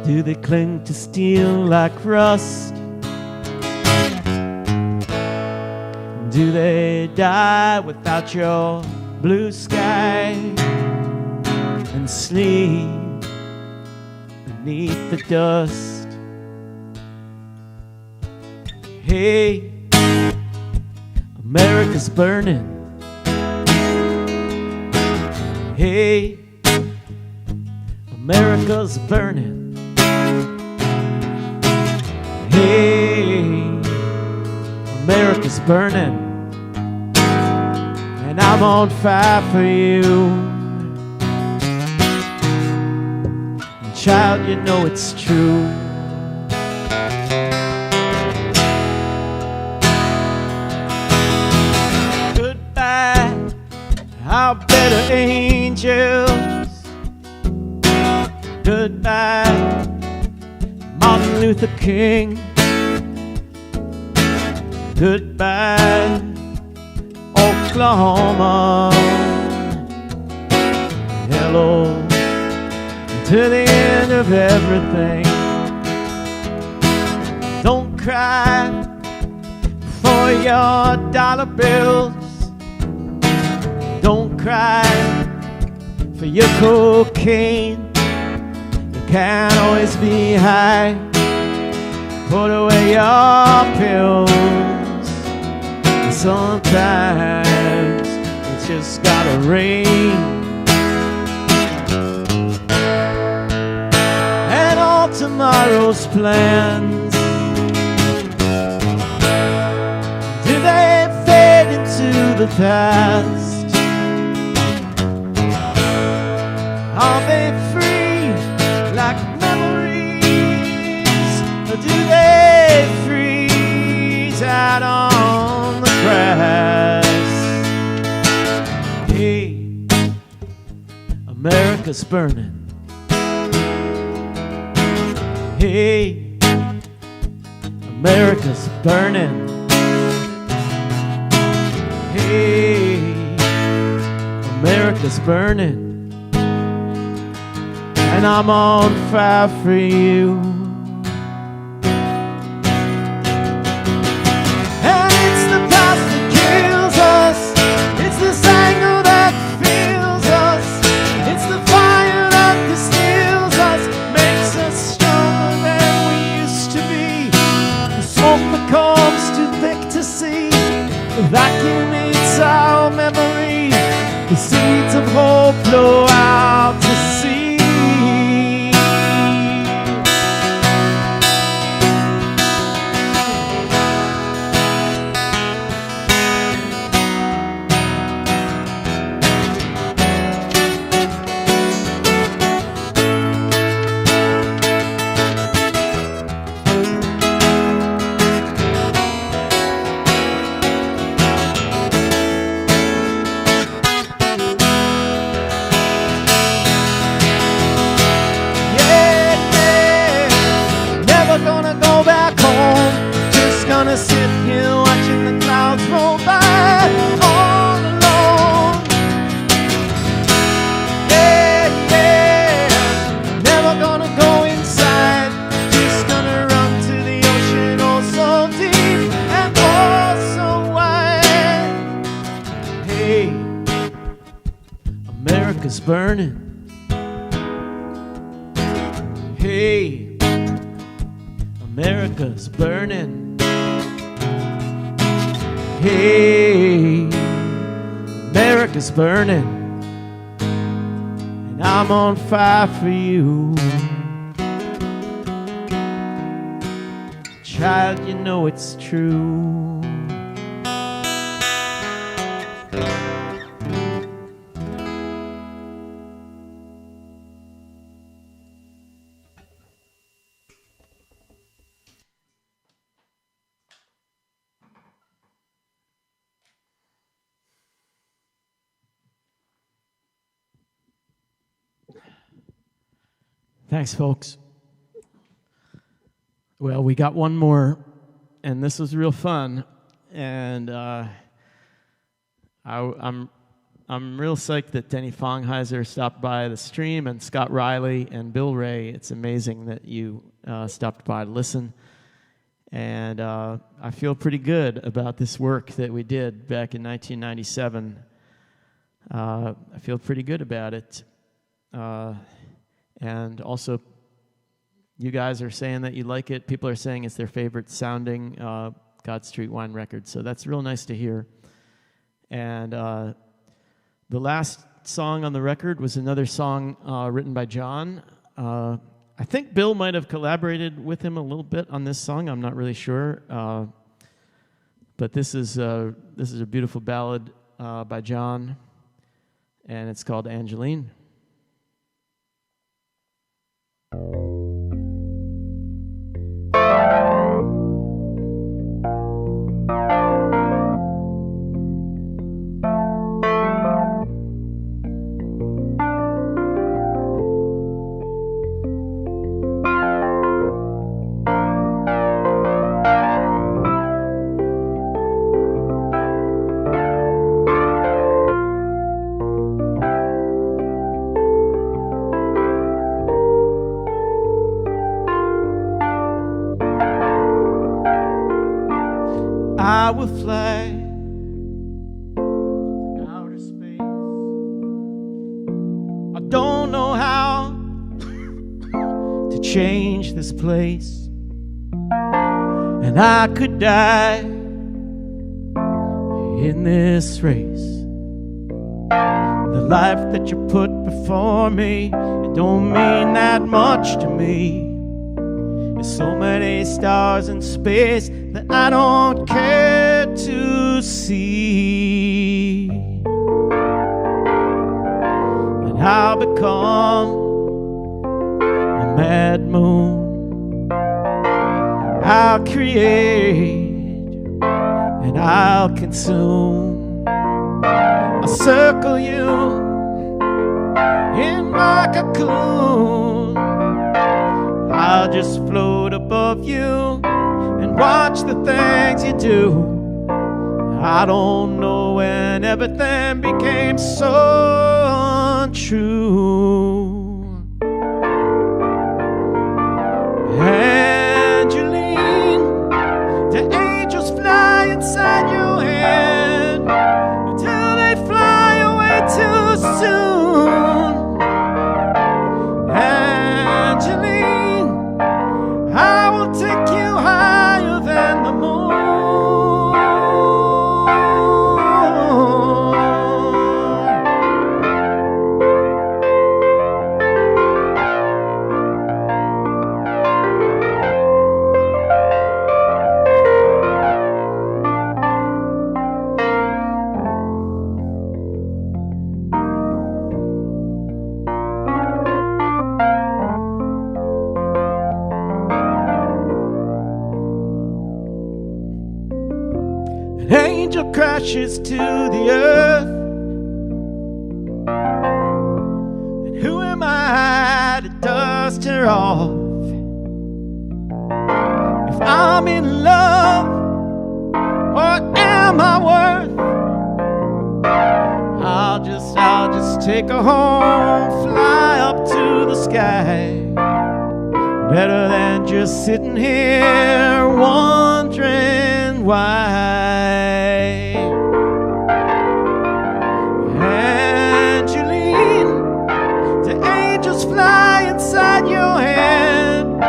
do they cling to steel like rust? Do they die without your blue sky and sleep beneath the dust? Hey, America's burning. Hey, America's burning. Hey, America's burning, and I'm on fire for you. And child, you know it's true. Goodbye, our better angels. Goodbye, Martin Luther King. Oklahoma. Hello to the end of everything. Don't cry for your dollar bills. Don't cry for your cocaine. You can't always be high. Put away your pills. Sometimes it's just gotta rain. And all tomorrow's plans, do they fade into the past? Are they free like memories, or do they freeze out on the grass? Hey, America's burning. Hey, America's burning. Hey, America's burning. And I'm on fire for you. And it's the past that kills us. It's this anger that fills us. It's the fire that distills us, makes us stronger than we used to be. The smoke becomes too thick to see. The vacuum eats our memory. The seeds of hope blow out to sea. Gonna sit here watching the clouds roll by all alone. Yeah, yeah. Never gonna go inside. Just gonna run to the ocean, oh so deep and oh so wide. Hey, America's burning. Hey, America's burning. Hey, America's burning, and I'm on fire for you. Child, you know it's true. Thanks, folks. Well, we got one more, and this was real fun. And I'm real psyched that Denny Fongheiser stopped by the stream, and Scott Riley and Bill Ray. It's amazing that you stopped by to listen. And I feel pretty good about this work that we did back in 1997. I feel pretty good about it. And also, you guys are saying that you like it. People are saying it's their favorite sounding God Street Wine record. So that's real nice to hear. And the last song on the record was another song written by John. I think Bill might have collaborated with him a little bit on this song. I'm not really sure. But this is a beautiful ballad by John, and it's called Angeline. will fly to outer space. I don't know how to change this place, and I could die in this race. The life that you put before me, it don't mean that much to me. There's so many stars in space that I don't care to see. And I'll become a mad moon. I'll create and I'll consume. I'll circle you in my cocoon. I'll just float above you and watch the things you do. I don't know when everything became so untrue. Angeline, the angels fly inside your hand until they fly away too soon. Angeline, I will take you higher than the moon. An angel crashes to the earth, and who am I to dust her off? If I'm in love, what am I worth? I'll just take her home, fly up to the sky. Better than just sitting here wondering why. Angeline, the angels fly inside your hand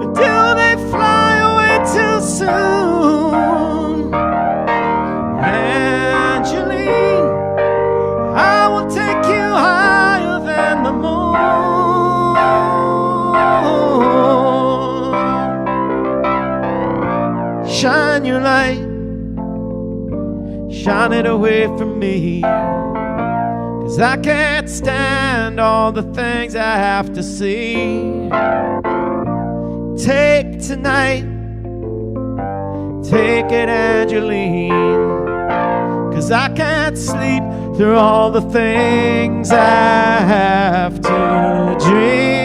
until they fly away too soon. Angeline, I will take you higher than the moon. Shine your light, shine it away from me, 'cause I can't stand all the things I have to see. Take tonight, take it, Angeline, 'cause I can't sleep through all the things I have to dream.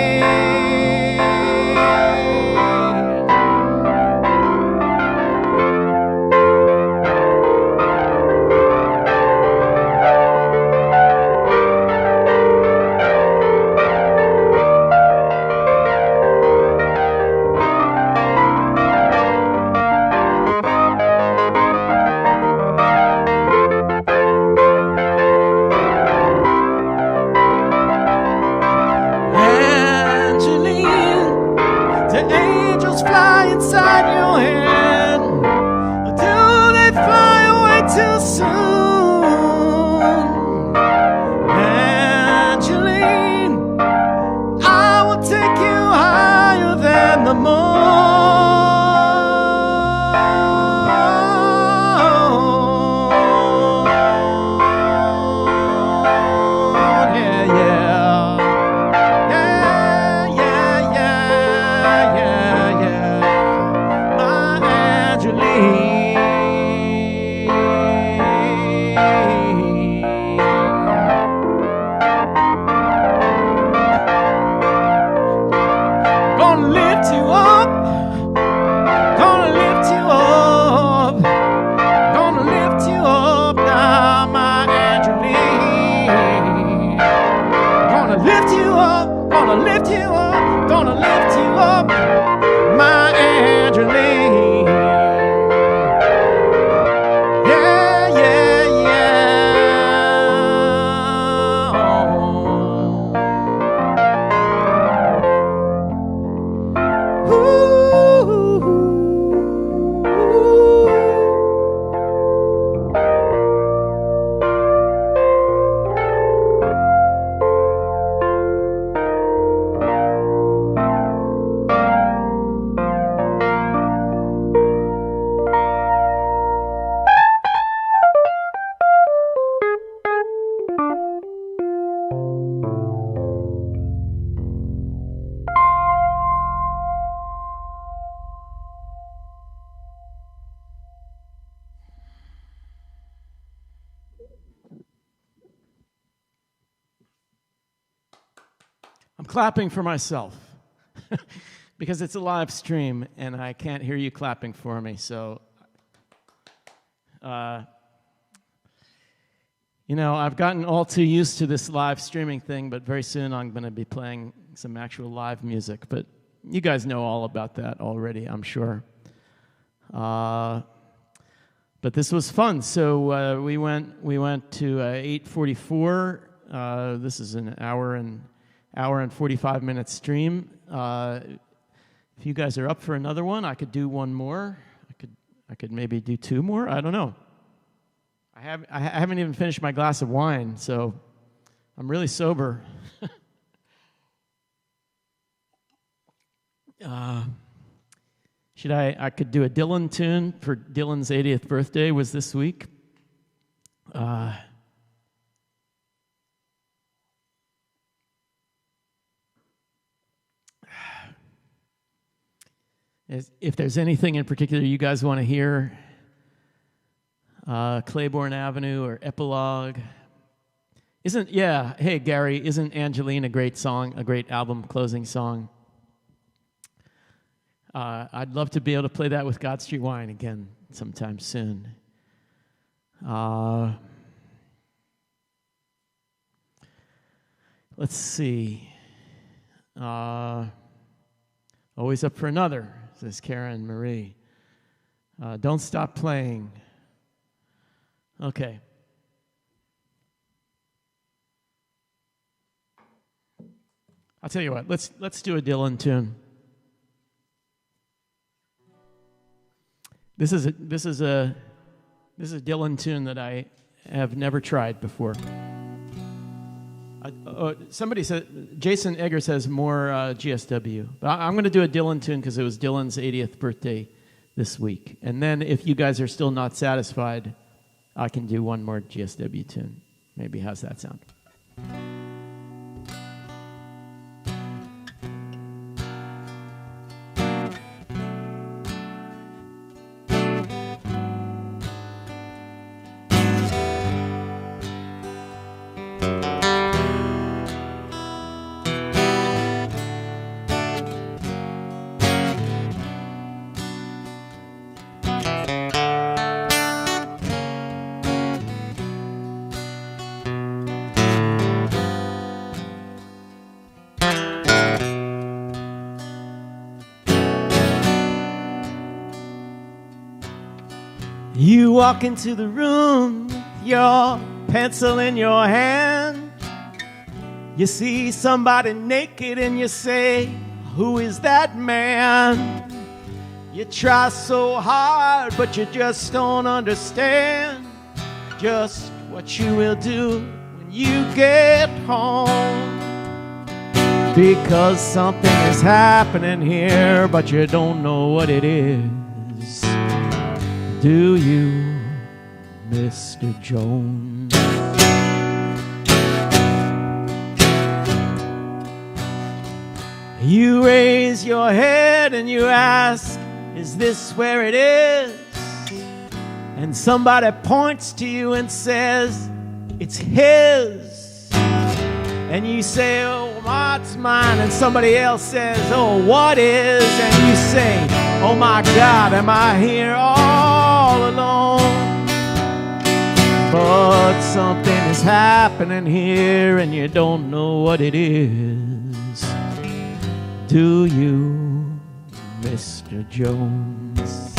The angels fly inside your hand until they fly away too soon. Angeline, I will take you higher than the moon. Yeah, yeah. Gonna lift you up, gonna lift you up, gonna lift you up now, my Angeline. Gonna lift you up, gonna lift you up, gonna lift you up, my Angeline. clapping for myself because it's a live stream and I can't hear you clapping for me. So, I've gotten all too used to this live streaming thing, but very soon I'm going to be playing some actual live music. But you guys know all about that already, I'm sure. But this was fun. So we went to 8:44. This is an hour and 45-minute stream. If you guys are up for another one, I could do one more. I could maybe do two more. I don't know. I haven't even finished my glass of wine, so I'm really sober. I could do a Dylan tune for Dylan's 80th birthday was this week. If there's anything in particular you guys want to hear, Claiborne Avenue or Epilogue. Hey Gary, isn't Angeline a great song, a great album closing song? I'd love to be able to play that with God Street Wine again sometime soon. Let's see. Always up for another, says Karen Marie. Don't stop playing. Okay. I'll tell you what. Let's do a Dylan tune. This is a Dylan tune that I have never tried before. Somebody said, Jason Egger says more GSW. But I'm going to do a Dylan tune because it was Dylan's 80th birthday this week. And then if you guys are still not satisfied, I can do one more GSW tune. Maybe. How's that sound? You walk into the room, your pencil in your hand. You see somebody naked and you say, who is that man? You try so hard, but you just don't understand just what you will do when you get home. Because something is happening here, but you don't know what it is. Do you, Mr. Jones? You raise your head and you ask, is this where it is? And somebody points to you and says, it's his. And you say, oh, what's mine? And somebody else says, oh, what is? And you say, oh my God, am I here all alone? But something is happening here and you don't know what it is. Do you, Mr. Jones?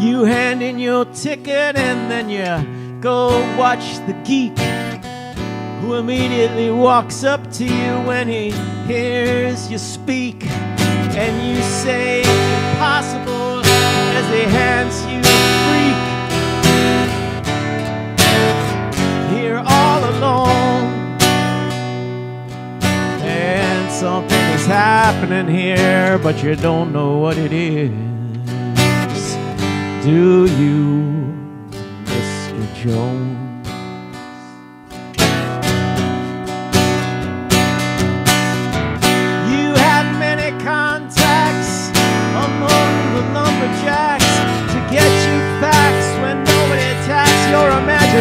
You hand in your ticket and then you go watch the geek who immediately walks up to you when he hears you speak. And you say, impossible, as he hands you a freak. Here all alone. And something is happening here, but you don't know what it is. Do you, Mr. Jones? You had many contacts among the lumberjacks.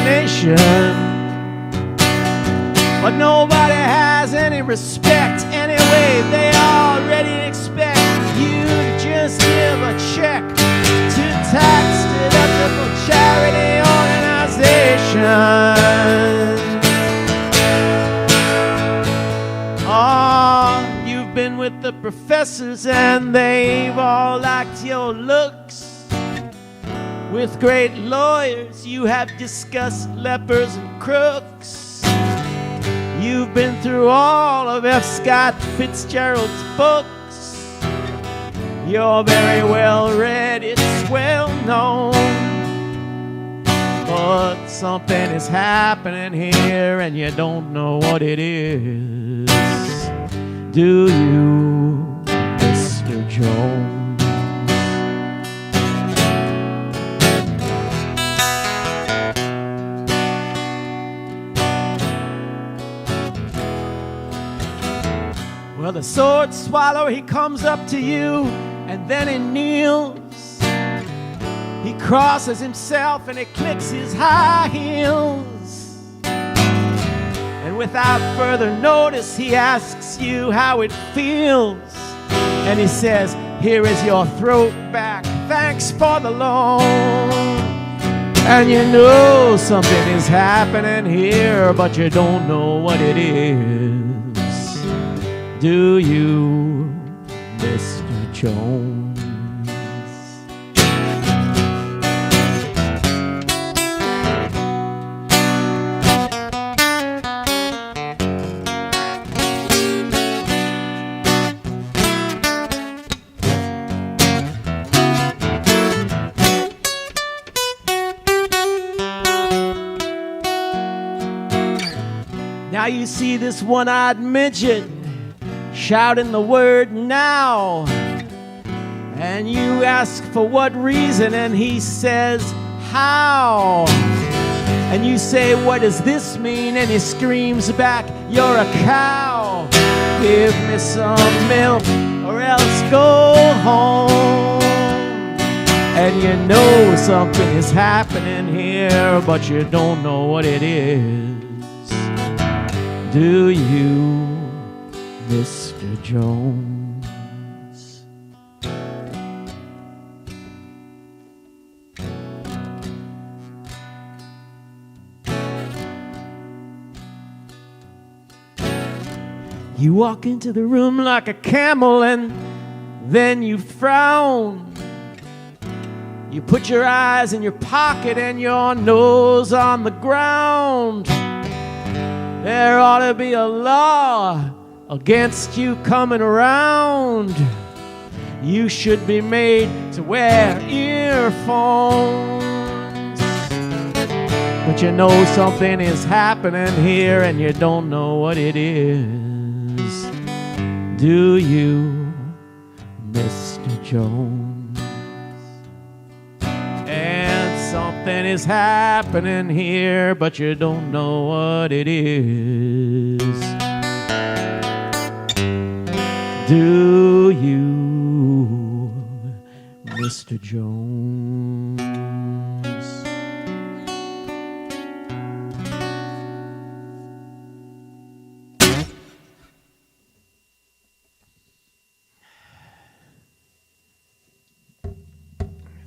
destination. But nobody has any respect. Anyway, they already expect you to just give a check to tax-deductible charity organization. Oh, you've been with the professors and they've all liked your looks. With great lawyers, you have discussed lepers and crooks. You've been through all of F. Scott Fitzgerald's books. You're very well read, it's well known. But something is happening here and you don't know what it is. Do you, Mr. Jones? Well, the sword swallow, he comes up to you and then he kneels. He crosses himself and he clicks his high heels. And without further notice, he asks you how it feels. And he says, here is your throat back, thanks for the loan. And you know something is happening here, but you don't know what it is. Do you, Mr. Jones? Now you see this one-eyed midget shouting the word now, and you ask for what reason, and he says how, and you say, what does this mean? And he screams back, you're a cow, give me some milk or else go home. And you know something is happening here, but you don't know what it is. Do you, Mr. Jones? You walk into the room like a camel and then you frown. You put your eyes in your pocket and your nose on the ground. There ought to be a law against you coming around. You should be made to wear earphones. But you know something is happening here and you don't know what it is. Do you, Mr. Jones? And something is happening here, but you don't know what it is. Do you, Mr. Jones?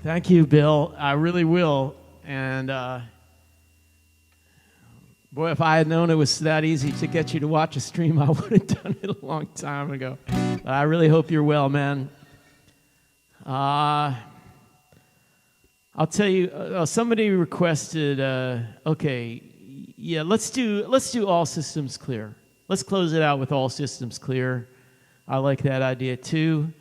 Thank you, Bill. I really will. And boy, if I had known it was that easy to get you to watch a stream, I would have done it a long time ago. But I really hope you're well, man. I'll tell you, somebody requested, okay, yeah, let's do All Systems Clear. Let's close it out with All Systems Clear. I like that idea too.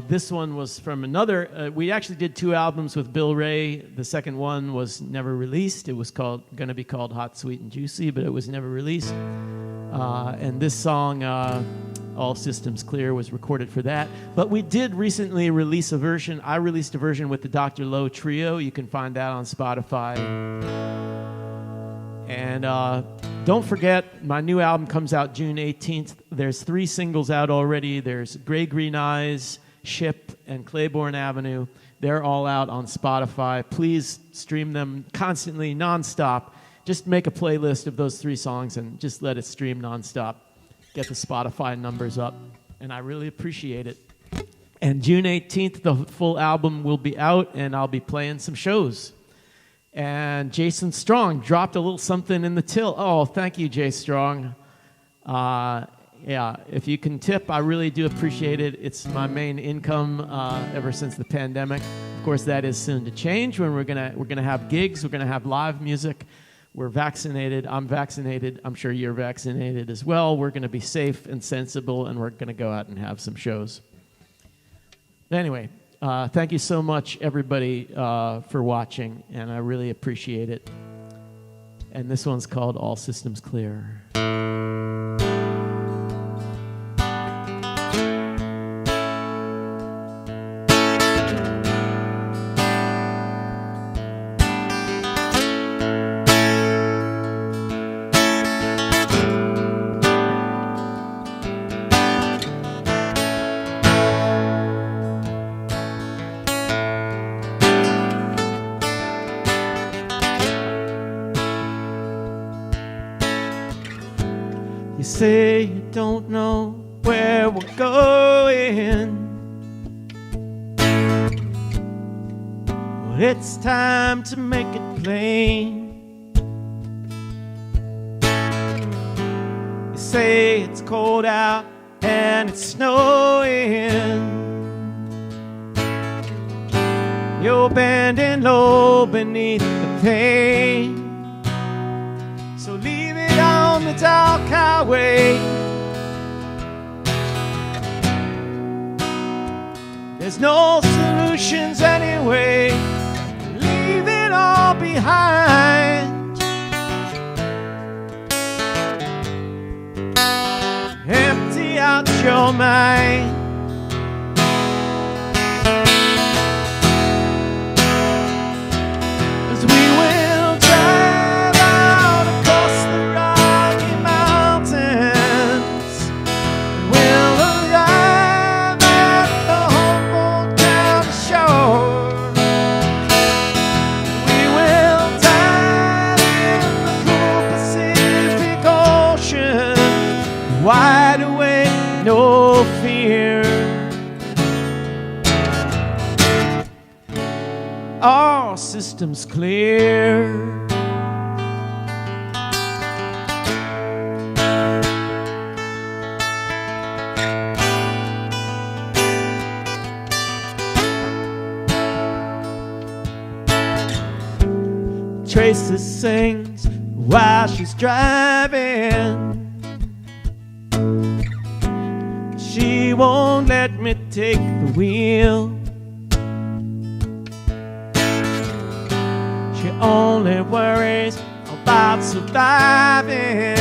This one was from another, we actually did 2 albums with Bill Ray. The second one was never released. It was going to be called Hot, Sweet, and Juicy, but it was never released. And this song, All Systems Clear, was recorded for that. But we did recently release a version. I released a version with the Dr. Lowe Trio. You can find that on Spotify. And don't forget, my new album comes out June 18th. There's 3 singles out already. There's Gray Green Eyes, Ship, and Claiborne Avenue. They're all out on Spotify. Please stream them constantly, nonstop. just make a playlist of those 3 songs and just let it stream nonstop. Get the Spotify numbers up, and I really appreciate it. And June 18th, the full album will be out, and I'll be playing some shows. And Jason Strong dropped a little something in the till. Oh, thank you, Jay Strong. Yeah, if you can tip, I really do appreciate it. It's my main income ever since the pandemic. Of course, that is soon to change when we're gonna have gigs. We're gonna have live music. We're vaccinated. I'm vaccinated. I'm sure you're vaccinated as well. We're gonna be safe and sensible, and we're gonna go out and have some shows. Anyway, thank you so much, everybody, for watching, and I really appreciate it. And this one's called All Systems Clear. You say you don't know where we're going, but it's time to make it plain. You say it's cold out and it's snowing. You're bending low beneath the pain. So leave it on the dark highway. There's no solutions anyway. Leave it all behind. Empty out your mind. 'Cause we will drive out across the Rocky Mountains. We'll arrive at the Humboldt County shore. We will dive in the cool Pacific Ocean, wide awake, no fear. All systems clear. Tracy sings while she's driving. She won't let me take the wheel. She only worries about surviving.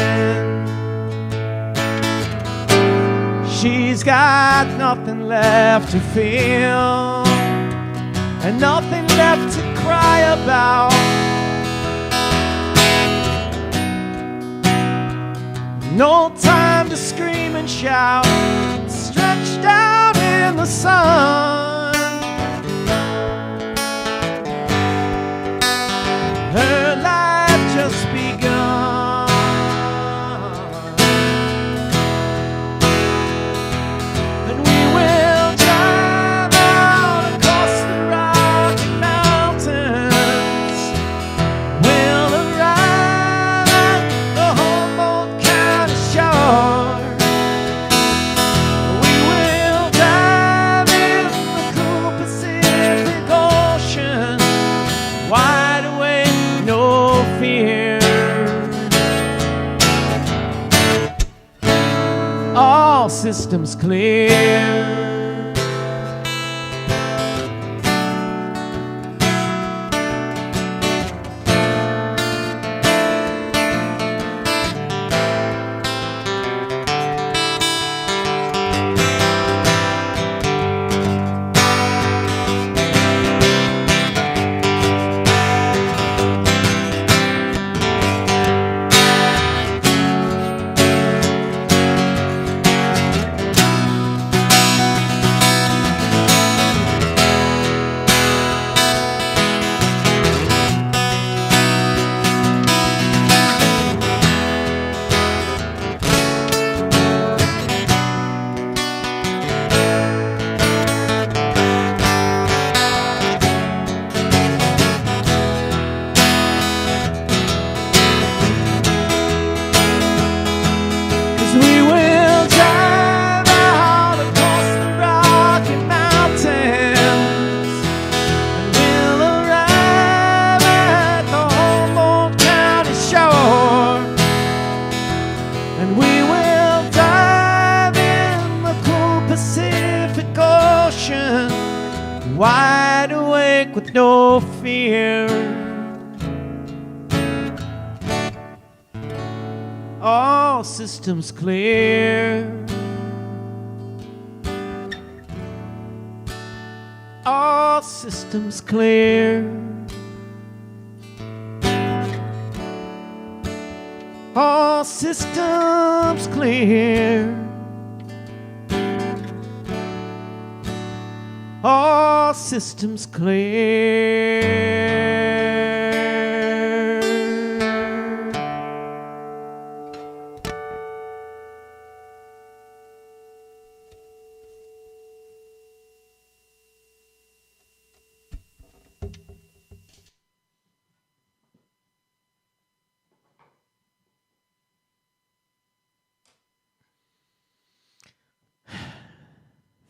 She's got nothing left to feel and nothing left to cry about. No time to scream and shout, stretched out in the sun. Her life just begun. And we will drive out across the Rocky Mountains. We'll arrive at the Humboldt County shore. We will dive in the cool Pacific Ocean, wide awake, no fear. All systems clear. walk with no fear. All systems clear. All systems clear. All systems clear. All systems clear.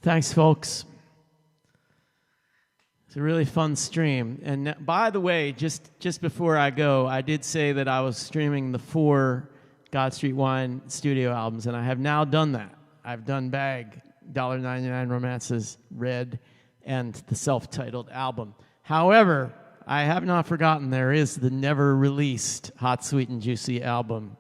Thanks, folks. It's a really fun stream. And by the way, just before I go, I did say that I was streaming the 4 God Street Wine studio albums, and I have now done that. I've done Bag, $1.99 Romances, Red, and the self-titled album. However, I have not forgotten there is the never-released Hot, Sweet, and Juicy album.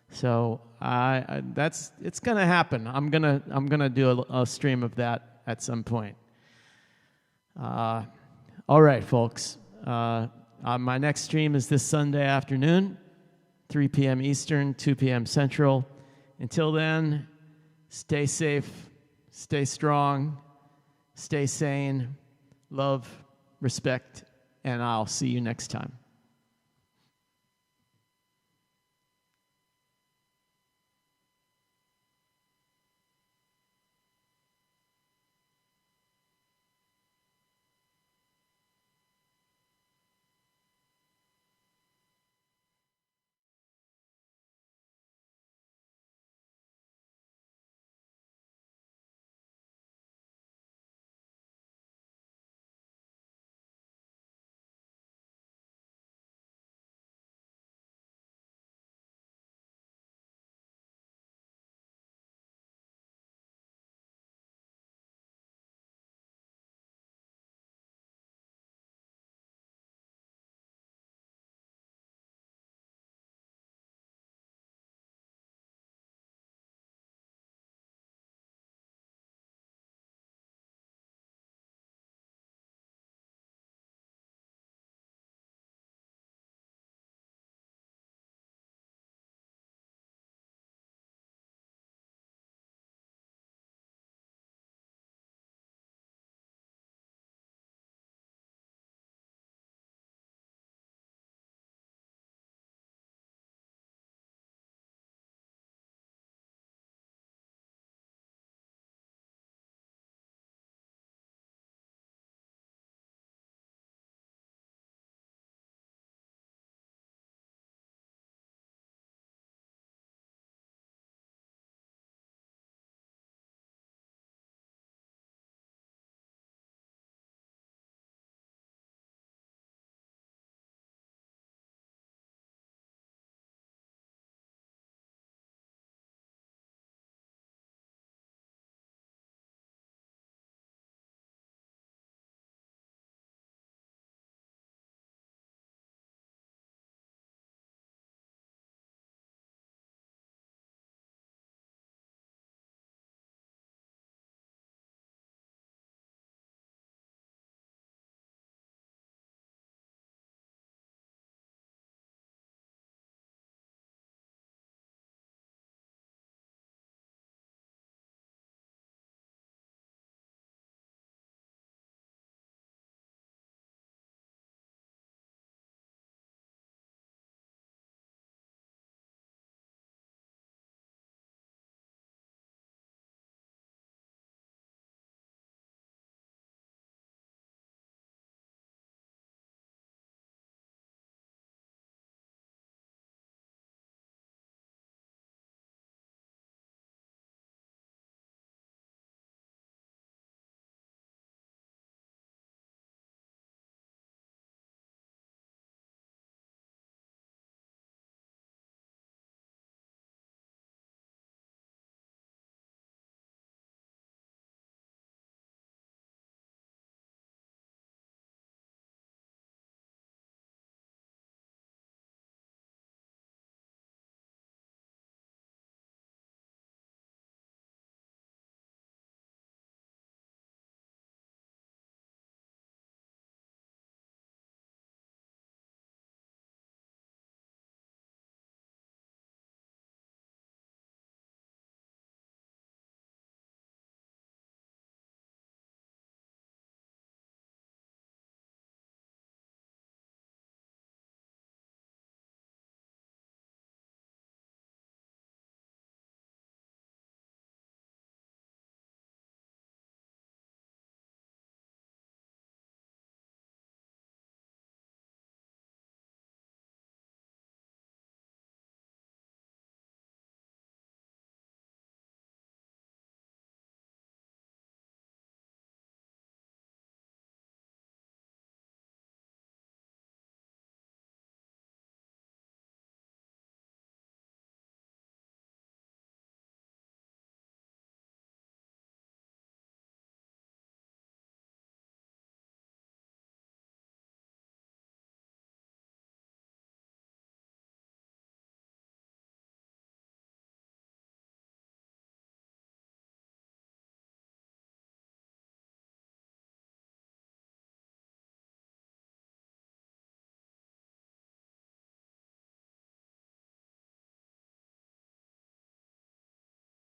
So it's gonna happen. I'm gonna do a stream of that at some point. All right, folks. My next stream is this Sunday afternoon, 3 p.m. Eastern, 2 p.m. Central. Until then, stay safe, stay strong, stay sane, love, respect, and I'll see you next time.